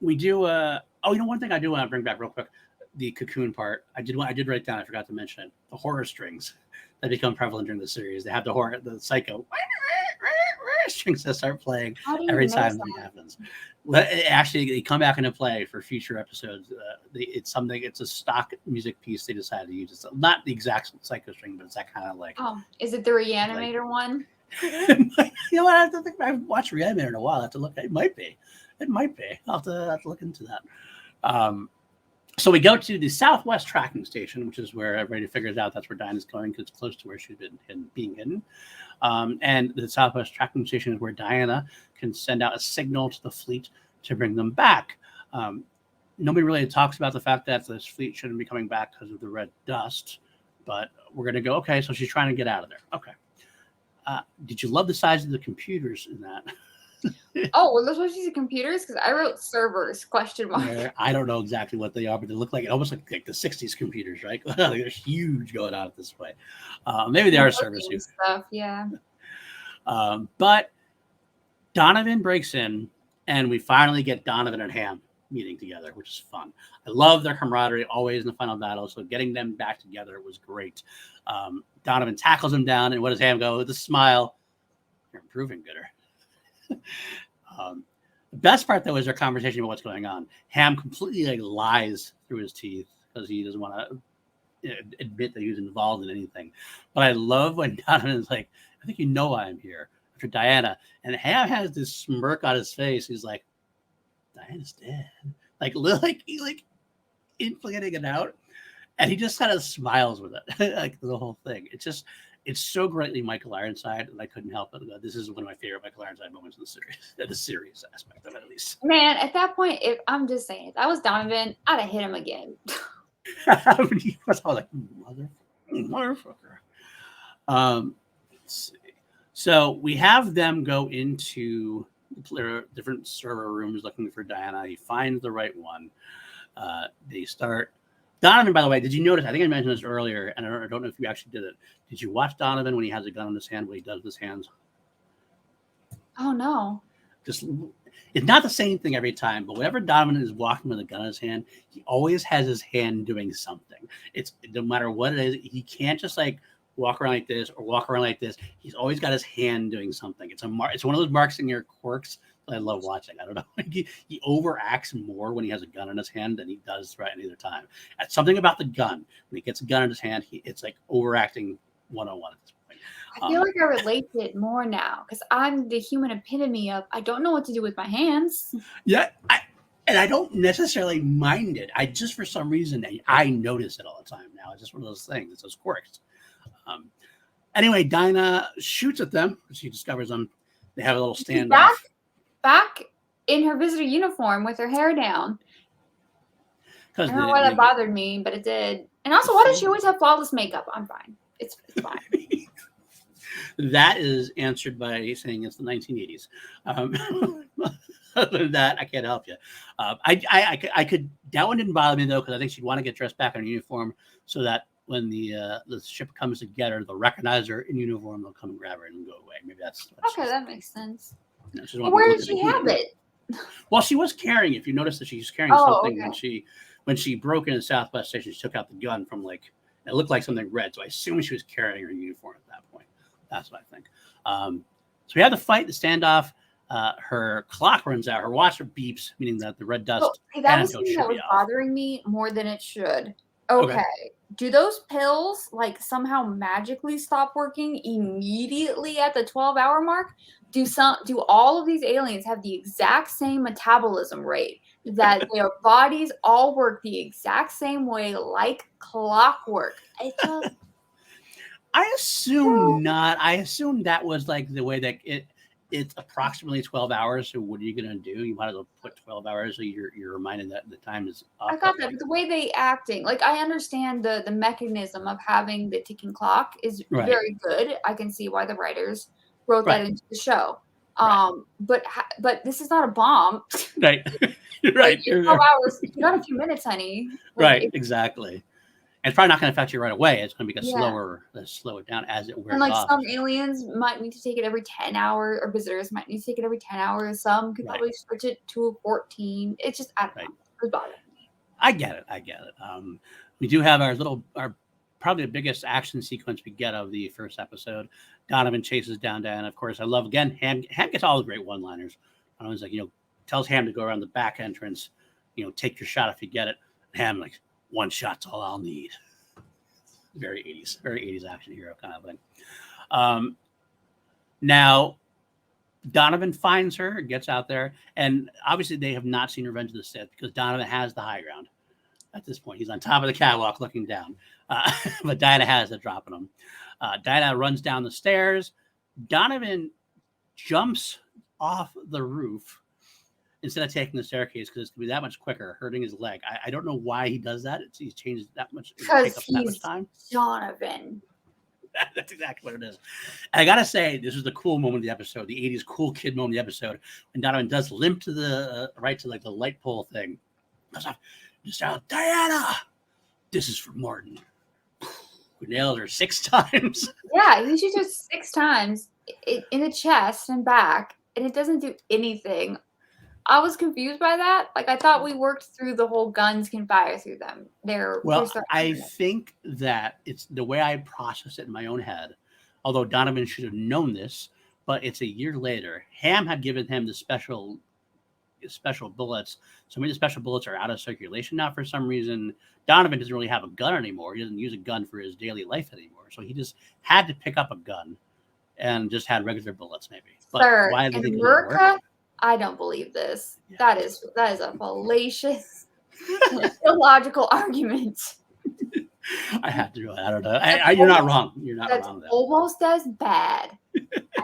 we do. One thing I do want to bring back real quick, the cocoon part. I did write down. I forgot to mention it. The horror strings that become prevalent during the series. They have the psycho strings that start playing every time that happens. Actually, they come back into play for future episodes. It's a stock music piece they decided to use. It's not the exact psycho string, but it's that kind of like. Oh, is it the Reanimator one? I have to think. I've watched Reanimator in a while. I have to look. It might be. I'll have to look into that. So we go to the Southwest tracking station, which is where everybody figures out that's where Diana's going because it's close to where she's been being hidden. And the Southwest tracking station is where Diana can send out a signal to the fleet to bring them back. Nobody really talks about the fact that this fleet shouldn't be coming back because of the red dust, but we're going to go, okay, so she's trying to get out of there. Okay. Did you love the size of the computers in that? Oh, well, those were just computers because I wrote servers ? I don't know exactly what they are, but they look like almost like the 60s computers, right? They're huge going on at this point. Maybe they are servers too. Stuff, yeah. But Donovan breaks in, and we finally get Donovan and Ham meeting together, which is fun. I love their camaraderie always in the final battle, so getting them back together was great. Donovan tackles him down, and what does Ham go with a smile? You're improving, Gooder. The best part though is their conversation about what's going on. Ham completely lies through his teeth because he doesn't want to admit that he was involved in anything. But I love when Donovan is like, I think you know why I'm here after Diana, and Ham has this smirk on his face. He's like, Diana's dead. Like inflating it out, and he just kind of smiles with it, like the whole thing. It's so greatly Michael Ironside, and I couldn't help it. This is one of my favorite Michael Ironside moments in the series, the serious aspect of it, at least. Man, at that point, if I'm just saying, if I was Donovan, I'd have hit him again. I was all like, motherfucker. Let's see. So we have them go into different server rooms looking for Diana. He finds the right one. They start. Donovan, by the way, did you notice? I think I mentioned this earlier, and I don't know if you actually did it. Did you watch Donovan when he has a gun in his hand, what he does with his hands? Oh, no. It's not the same thing every time, but whenever Donovan is walking with a gun in his hand, he always has his hand doing something. It's no matter what it is, he can't just like walk around like this or walk around like this. He's always got his hand doing something. It's one of those Mark Singer quirks that I love watching. I don't know. He overacts more when he has a gun in his hand than he does right any other time. And something about the gun. When he gets a gun in his hand, it's like overacting 101 at this point. I feel like I relate to it more now because I'm the human epitome of I don't know what to do with my hands. Yeah, I don't necessarily mind it. I just, for some reason, I notice it all the time now. It's just one of those things. It's those quirks. Anyway, Dinah shoots at them. She discovers them. They have a little standoff. Back in her visitor uniform with her hair down. I don't know why that bothered me, but it did. And also, why does she always have flawless makeup? I'm fine. It's fine. That is answered by saying it's the 1980s. Other than that, I can't help you. I could. That one didn't bother me though, because I think she'd want to get dressed back in her uniform so that when the ship comes to get her, they'll recognize her in uniform. They'll come and grab her and go away. Maybe that's okay. That makes sense. You know, where did she have it? Well, she was carrying. If you notice that she's carrying something when she broke into Southwest Station, she took out the gun from it looked like something red. So I assume she was carrying her uniform at that point. That's what I think. So we have the fight, the standoff. Her clock runs out. Her watch beeps, meaning that the red dust. That was something that was bothering me more than it should. Okay. Do those pills somehow magically stop working immediately at the 12-hour mark? Do all of these aliens have the exact same metabolism rate, that their bodies all work the exact same way like clockwork? I assume not. I assume that was the way that it's approximately 12 hours. So what are you going to do? You might as well put 12 hours so you're reminded that the time is up. I got that. But the way they acting, I understand the mechanism of having the ticking clock is very good. I can see why the writers wrote that into the show. But this is not a bomb. Right. Right. 12 hours. You got a few minutes, honey. Right. Exactly. And it's probably not going to affect you right away. It's going to be slow it down as it wears off. Some aliens might need to take it every 10 hours, or visitors might need to take it every 10 hours. Some could probably switch it to 14. It's just, I don't know. It's bothering me. I get it. We do have our probably the biggest action sequence we get of the first episode. Donovan chases down Diana. Of course, I love, again, Ham gets all the great one-liners. Donovan's tells Ham to go around the back entrance, take your shot if you get it. And Ham, one shot's all I'll need. Very 80s action hero kind of thing. Now, Donovan finds her, gets out there, and obviously they have not seen Revenge of the Sith because Donovan has the high ground at this point. He's on top of the catwalk looking down, but Diana has it, dropping him. Diana runs down the stairs. Donovan jumps off the roof instead of taking the staircase because it's going to be that much quicker, hurting his leg. I don't know why he does that. He's changed that much. Because he's Donovan. That's exactly what it is. And I got to say, this is the cool moment of the episode, the 80s cool kid moment of the episode, when Donovan does limp to the the light pole thing. Just out, Diana, this is for Martin. We nailed her 6 times. Yeah, he shoots her 6 times in the chest and back, and it doesn't do anything. I was confused by that. I thought we worked through the whole guns can fire through them. I think that it's the way I process it in my own head. Although Donovan should have known this, but it's a year later. Ham had given him the special bullets. So maybe the special bullets are out of circulation now for some reason. Donovan doesn't really have a gun anymore. He doesn't use a gun for his daily life anymore. So he just had to pick up a gun and just had regular bullets maybe. But sir, why did it work? I don't believe this. Yeah. That is a fallacious, illogical argument. I have to do it. I don't know. You're not wrong. You're not wrong. That's almost as bad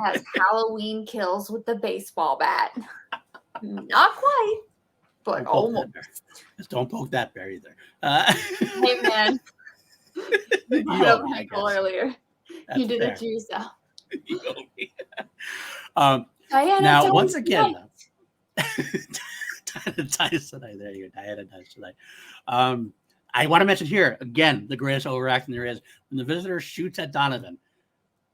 as Halloween Kills with the baseball bat. Not quite, but almost. Just don't poke that bear either. Hey, man. You brought up Michael earlier. You did it to yourself. You owe me. Diana, now, once again, Diana dies tonight. There you go. Diana dies tonight. I want to mention here, again, the greatest overacting there is. When the visitor shoots at Donovan,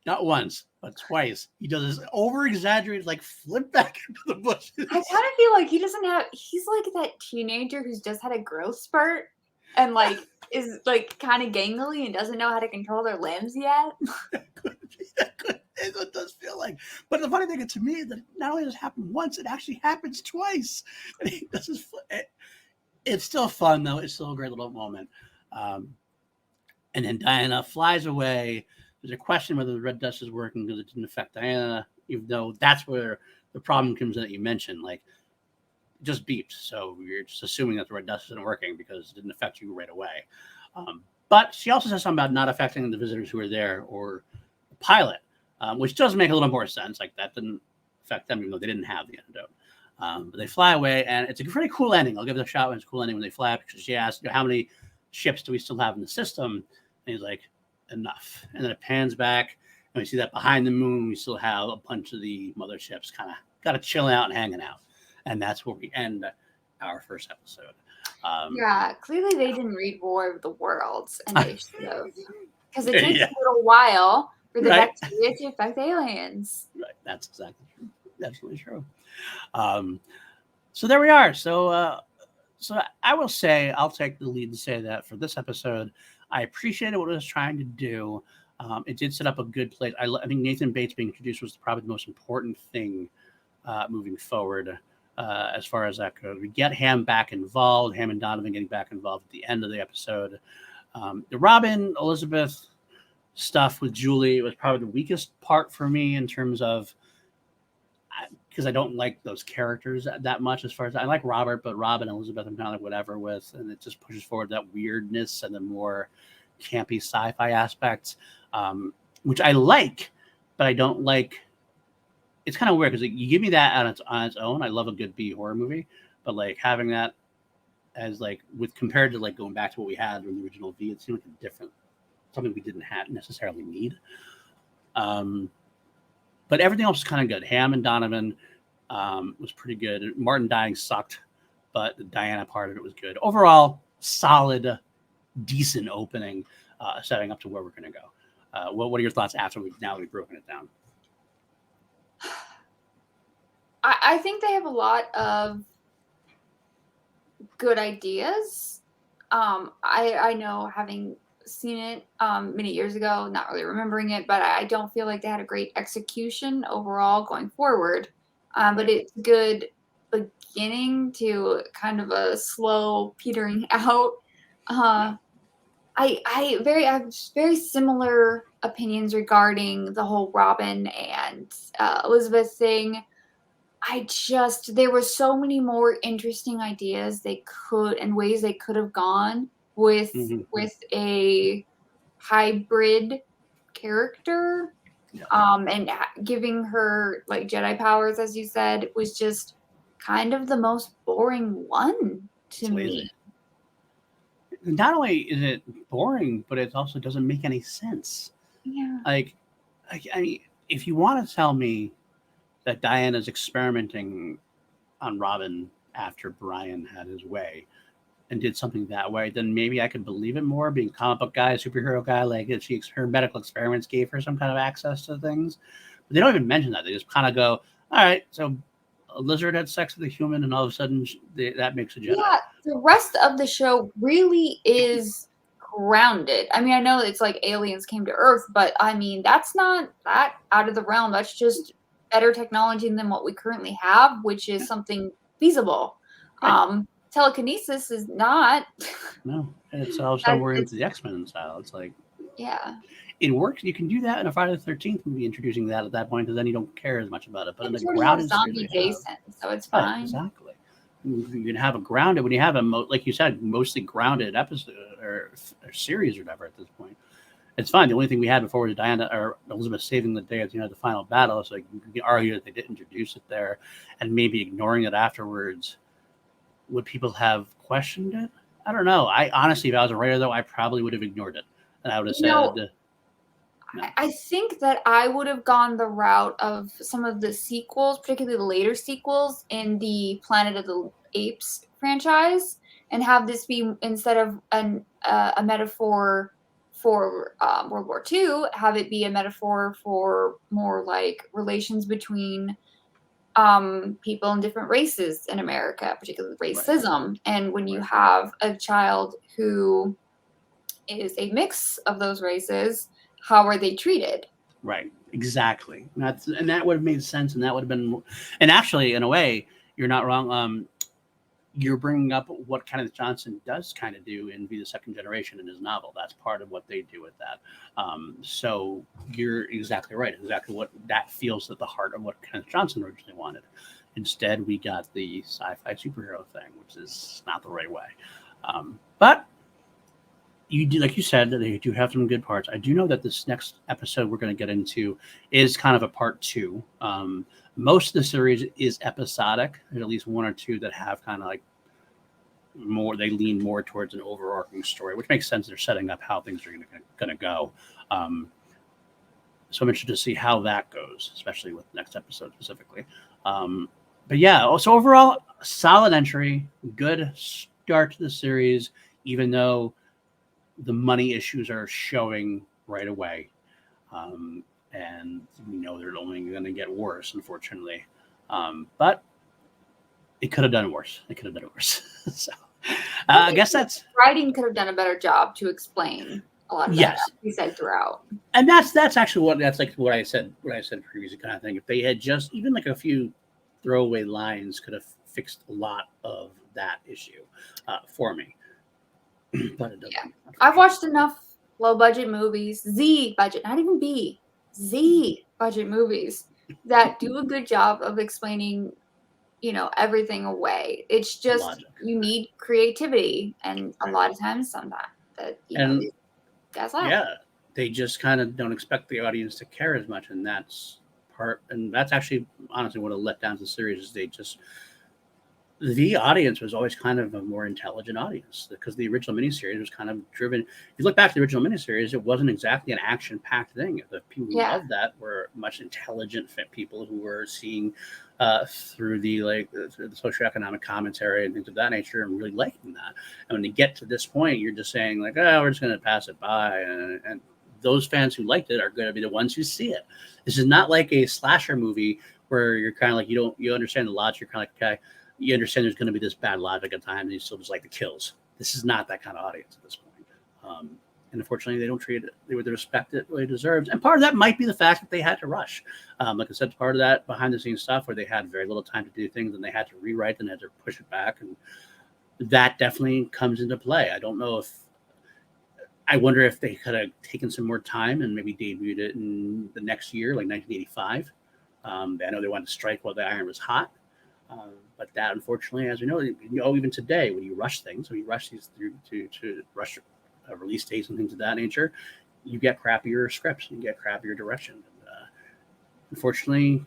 not once, but twice, he does this over-exaggerated, flip back into the bushes. I kind of feel like he's like that teenager who's just had a growth spurt and, is, kind of gangly and doesn't know how to control their limbs yet. That could be. It does feel like. But the funny thing to me is that not only does it happen once, it actually happens twice. And he does this. It's still fun, though. It's still a great little moment. And then Diana flies away. There's a question whether the red dust is working because it didn't affect Diana, even though that's where the problem comes in that you mentioned. It just beeped. So you're just assuming that the red dust isn't working because it didn't affect you right away. But she also says something about not affecting the visitors who are there or pilot, which does make a little more sense. That didn't affect them, even though they didn't have the antidote. But they fly away, and it's a pretty cool ending. I'll give it a shot when it's a cool ending when they fly, because she asks, how many ships do we still have in the system? And he's like, enough. And then it pans back, and we see that behind the moon, we still have a bunch of the motherships kind of got to chill out and hanging out. And that's where we end our first episode. Yeah, clearly they didn't read War of the Worlds, and they should have. Because it takes a little while for the bacteria to affect aliens. Right, that's exactly true. Absolutely true. So there we are. So I will say, I'll take the lead and say that for this episode, I appreciated what it was trying to do. It did set up a good place. I think Nathan Bates being introduced was probably the most important thing moving forward as far as that goes. We get Ham back involved, Ham and Donovan getting back involved at the end of the episode. The Robin, Elizabeth stuff with Julie was probably the weakest part for me in terms of, because I don't like those characters that much. As far as I like Robert, but Robin and Elizabeth I'm kind of like whatever with, and it just pushes forward that weirdness and the more campy sci-fi aspects, which I like, but I don't like. It's kind of weird because you give me that on its own. I love a good B horror movie, but like having that as like with compared to like going back to what we had in the original V, it seemed like a different something we didn't necessarily need. But everything else was kind of good. Ham and Donovan was pretty good. Martin dying sucked, but the Diana part of it was good. Overall, solid, decent opening, setting up to where we're going to go. What are your thoughts after now we've broken it down? I think they have a lot of good ideas. I know, having seen it many years ago, not really remembering it, but I don't feel like they had a great execution overall going forward. But it's good beginning to kind of a slow petering out. I have very similar opinions regarding the whole Robin and Elizabeth thing. There were so many more interesting ideas they could and ways they could have gone with a hybrid character. And giving her like Jedi powers, as you said, was just kind of the most boring one to me. Not only is it boring, but it also doesn't make any sense. Yeah. I mean, if you want to tell me that Diana's experimenting on Robin after Brian had his way and did something that way, then maybe I could believe it more, being a comic book guy, superhero guy, like if her medical experiments gave her some kind of access to things. But they don't even mention that. They just kind of go, all right, so a lizard had sex with a human, and all of a sudden that makes a Jedi. Yeah, the rest of the show really is grounded. I mean, I know it's like aliens came to Earth, but I mean, that's not that out of the realm. That's just better technology than what we currently have, which is something feasible. Right. Telekinesis is not. No, it's all of a sudden we're into the X-Men style. It's like, yeah, it works. You can do that in a Friday the 13th movie, introducing that at that point, because then you don't care as much about it. But in the grounded zombie Jason, so it's fine. Right, exactly. You can have a grounded when you have like you said, mostly grounded episode or series or whatever at this point. It's fine. The only thing we had before was Diana or Elizabeth saving the day at the end of the final battle. So you can argue that they didn't introduce it there, and maybe ignoring it afterwards. Would people have questioned it? I don't know. I honestly, if I was a writer, though, I probably would have ignored it, and I would have said, no. I think that I would have gone the route of some of the sequels, particularly the later sequels in the Planet of the Apes franchise, and have this be, instead of a metaphor for World War II, have it be a metaphor for more like relations between people in different races in America, particularly racism. Right. And when you have a child who is a mix of those races, how are they treated? Right, exactly. And that would have made sense, and that would have been, and actually, in a way, you're not wrong. You're bringing up what Kenneth Johnson does kind of do in Be the Second Generation in his novel. That's part of what they do with that. So you're exactly right. Exactly what that feels at the heart of what Kenneth Johnson originally wanted. Instead, we got the sci-fi superhero thing, which is not the right way. But you do, like you said, they do have some good parts. I do know that this next episode we're going to get into is kind of a part two. Most of the series is episodic. There's at least one or two that have kind of like more. They lean more towards an overarching story, which makes sense. They're setting up how things are going to go. So I'm interested to see how that goes, especially with the next episode specifically. But yeah, so overall, solid entry, good start to the series, even though the money issues are showing right away. And we know they're only going to get worse, unfortunately. But it could have done worse. So I guess that's writing could have done a better job to explain a lot of that. He said throughout, and that's actually what I said previously, kind of thing. If they had just even like a few throwaway lines, could have fixed a lot of that issue for me. But it doesn't. Yeah, I've watched enough low budget movies, Z budget, not even B, Z budget movies that do a good job of explaining, everything away. It's just logic. You need creativity, and a lot of times, sometimes that guys laugh. Yeah, they just kind of don't expect the audience to care as much, and that's actually honestly what a letdown to the series is. The audience was always kind of a more intelligent audience because the original miniseries was kind of driven. If you look back to the original miniseries, it wasn't exactly an action-packed thing. The people who loved that were much intelligent people who were seeing through the socioeconomic commentary and things of that nature and really liking that. And when you get to this point, you're just saying like, oh, we're just going to pass it by. And those fans who liked it are going to be the ones who see it. This is not like a slasher movie where you're kind of like, you understand the logic. You're kind of like, okay, you understand there's going to be this bad logic at times, and you still just like the kills. This is not that kind of audience at this point. And unfortunately, they don't treat it with the respect it really deserves. And part of that might be the fact that they had to rush. Like I said, part of that behind-the-scenes stuff where they had very little time to do things, and they had to rewrite and had to push it back. And that definitely comes into play. I wonder if they could have taken some more time and maybe debuted it in the next year, like 1985. I know they wanted to strike while the iron was hot. But that, unfortunately, as we know, even today, when you rush things, when you rush these through to rush release dates and things of that nature, you get crappier scripts, you get crappier direction. And, unfortunately,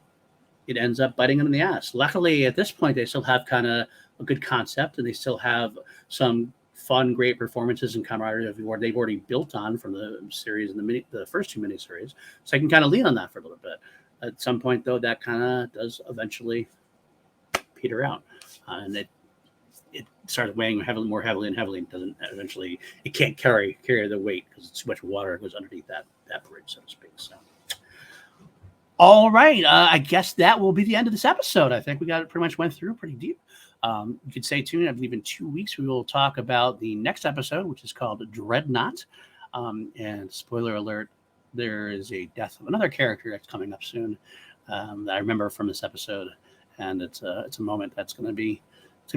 it ends up biting them in the ass. Luckily, at this point, they still have kind of a good concept, and they still have some fun, great performances and camaraderie where they've already built on from the series and the first two miniseries. So I can kind of lean on that for a little bit. At some point, though, that kind of does eventually peter out, and it started weighing more heavily and doesn't eventually. It can't carry the weight because it's too much water goes underneath that bridge, so to speak. So, all right, I guess that will be the end of this episode. I think we pretty much went through pretty deep. You could stay tuned. I believe in 2 weeks we will talk about the next episode, which is called Dreadnought. And spoiler alert, there is a death of another character that's coming up soon that I remember from this episode. And it's a moment that's going to be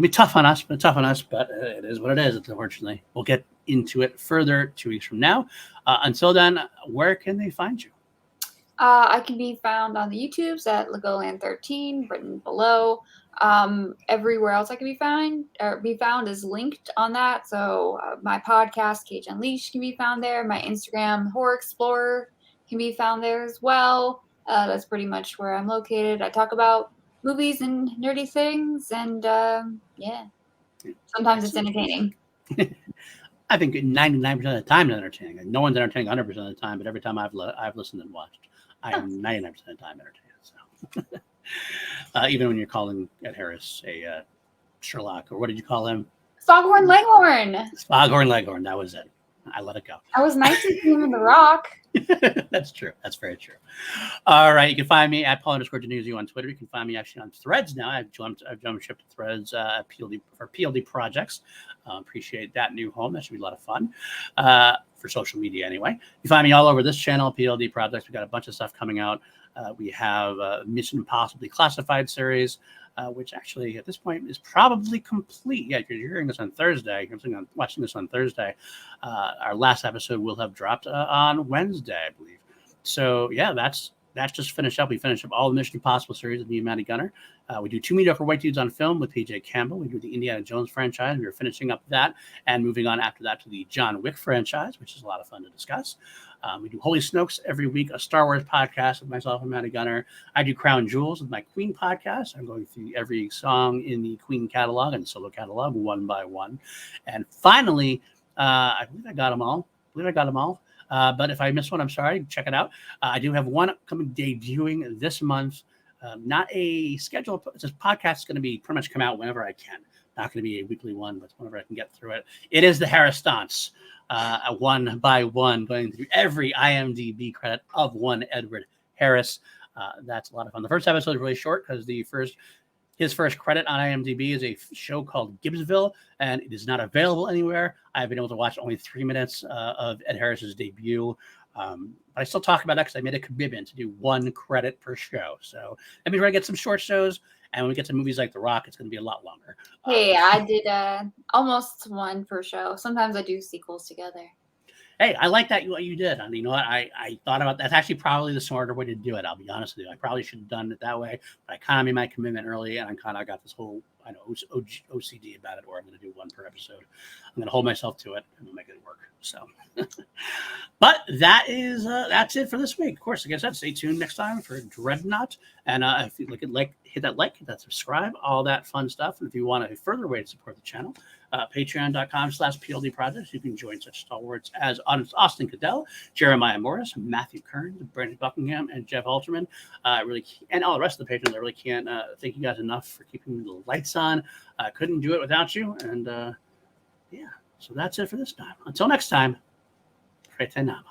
tough on us, but it is what it is. Unfortunately, we'll get into it further 2 weeks from now. Until then, where can they find you? I can be found on the YouTubes at Legoland13, written below. Everywhere else I can be found is linked on that. So my podcast, Cage Unleashed, can be found there. My Instagram, Horror Explorer, can be found there as well. That's pretty much where I'm located. I talk about movies and nerdy things, and sometimes it's entertaining. I think 99% of the time it's entertaining. No one's entertaining 100% of the time, but every time I've listened and watched, I am 99% of the time entertained. So even when you're calling Ed Harris a Sherlock, or what did you call him? Foghorn Leghorn. Foghorn Leghorn. That was it. I let it go. I was nice to him in The Rock. That's true. That's very true. All right. You can find me at Paul_Denuzio on Twitter. You can find me actually on Threads now. I've jumped ship to Threads for PLD projects. Appreciate that new home. That should be a lot of fun for social media anyway. You find me all over this channel, PLD projects. We got a bunch of stuff coming out. We have Mission Impossible Classified series, which actually at this point is probably complete. Yeah, because you're hearing this on Thursday. I'm watching this on Thursday. Our last episode will have dropped on Wednesday, I believe. So yeah, that's that's just finished up. We finished up all the Mission Impossible series with me and Matty Gunner. We do Two Mediocre White Dudes on Film with PJ Campbell. We do the Indiana Jones franchise. We are finishing up that and moving on after that to the John Wick franchise, which is a lot of fun to discuss. We do Holy Snokes every week, a Star Wars podcast with myself and Matty Gunner. I do Crown Jewels with my Queen podcast. I'm going through every song in the Queen catalog and solo catalog one by one. And finally, I believe I got them all. But if I missed one, I'm sorry. Check it out. I do have one coming debuting this month. Not a schedule. This podcast is going to be pretty much come out whenever I can. Not going to be a weekly one, but whenever I can get through it. It is the Harris Stonts, one by one, going through every IMDb credit of one Edward Harris. That's a lot of fun. The first episode is really short because his first credit on IMDb is a show called Gibbsville, and it is not available anywhere. I've been able to watch only 3 minutes of Ed Harris's debut. But I still talk about that because I made a commitment to do one credit per show. So that means we're going to get some short shows, and when we get to movies like The Rock, it's going to be a lot longer. Hey, I did almost one per show. Sometimes I do sequels together. Hey, I like that what you did. I mean, you know what? I thought about that's actually probably the smarter way to do it. I'll be honest with you. I probably should have done it that way, but I kind of made my commitment early, and I kind of got this whole OCD about it, or I'm going to do one per episode. I'm going to hold myself to it, and we'll make it work. So, but that's it for this week. Of course, like I said, stay tuned next time for Dreadnought, and if you hit that subscribe, all that fun stuff. And if you want a further way to support the channel, patreon.com/PLD Projects. You can join such stalwarts as Austin Cadell, Jeremiah Morris, Matthew Kern, Brandon Buckingham, and Jeff Alterman. And all the rest of the patrons. I really can't thank you guys enough for keeping the lights on. I couldn't do it without you. And yeah, so that's it for this time. Until next time, Fretenama.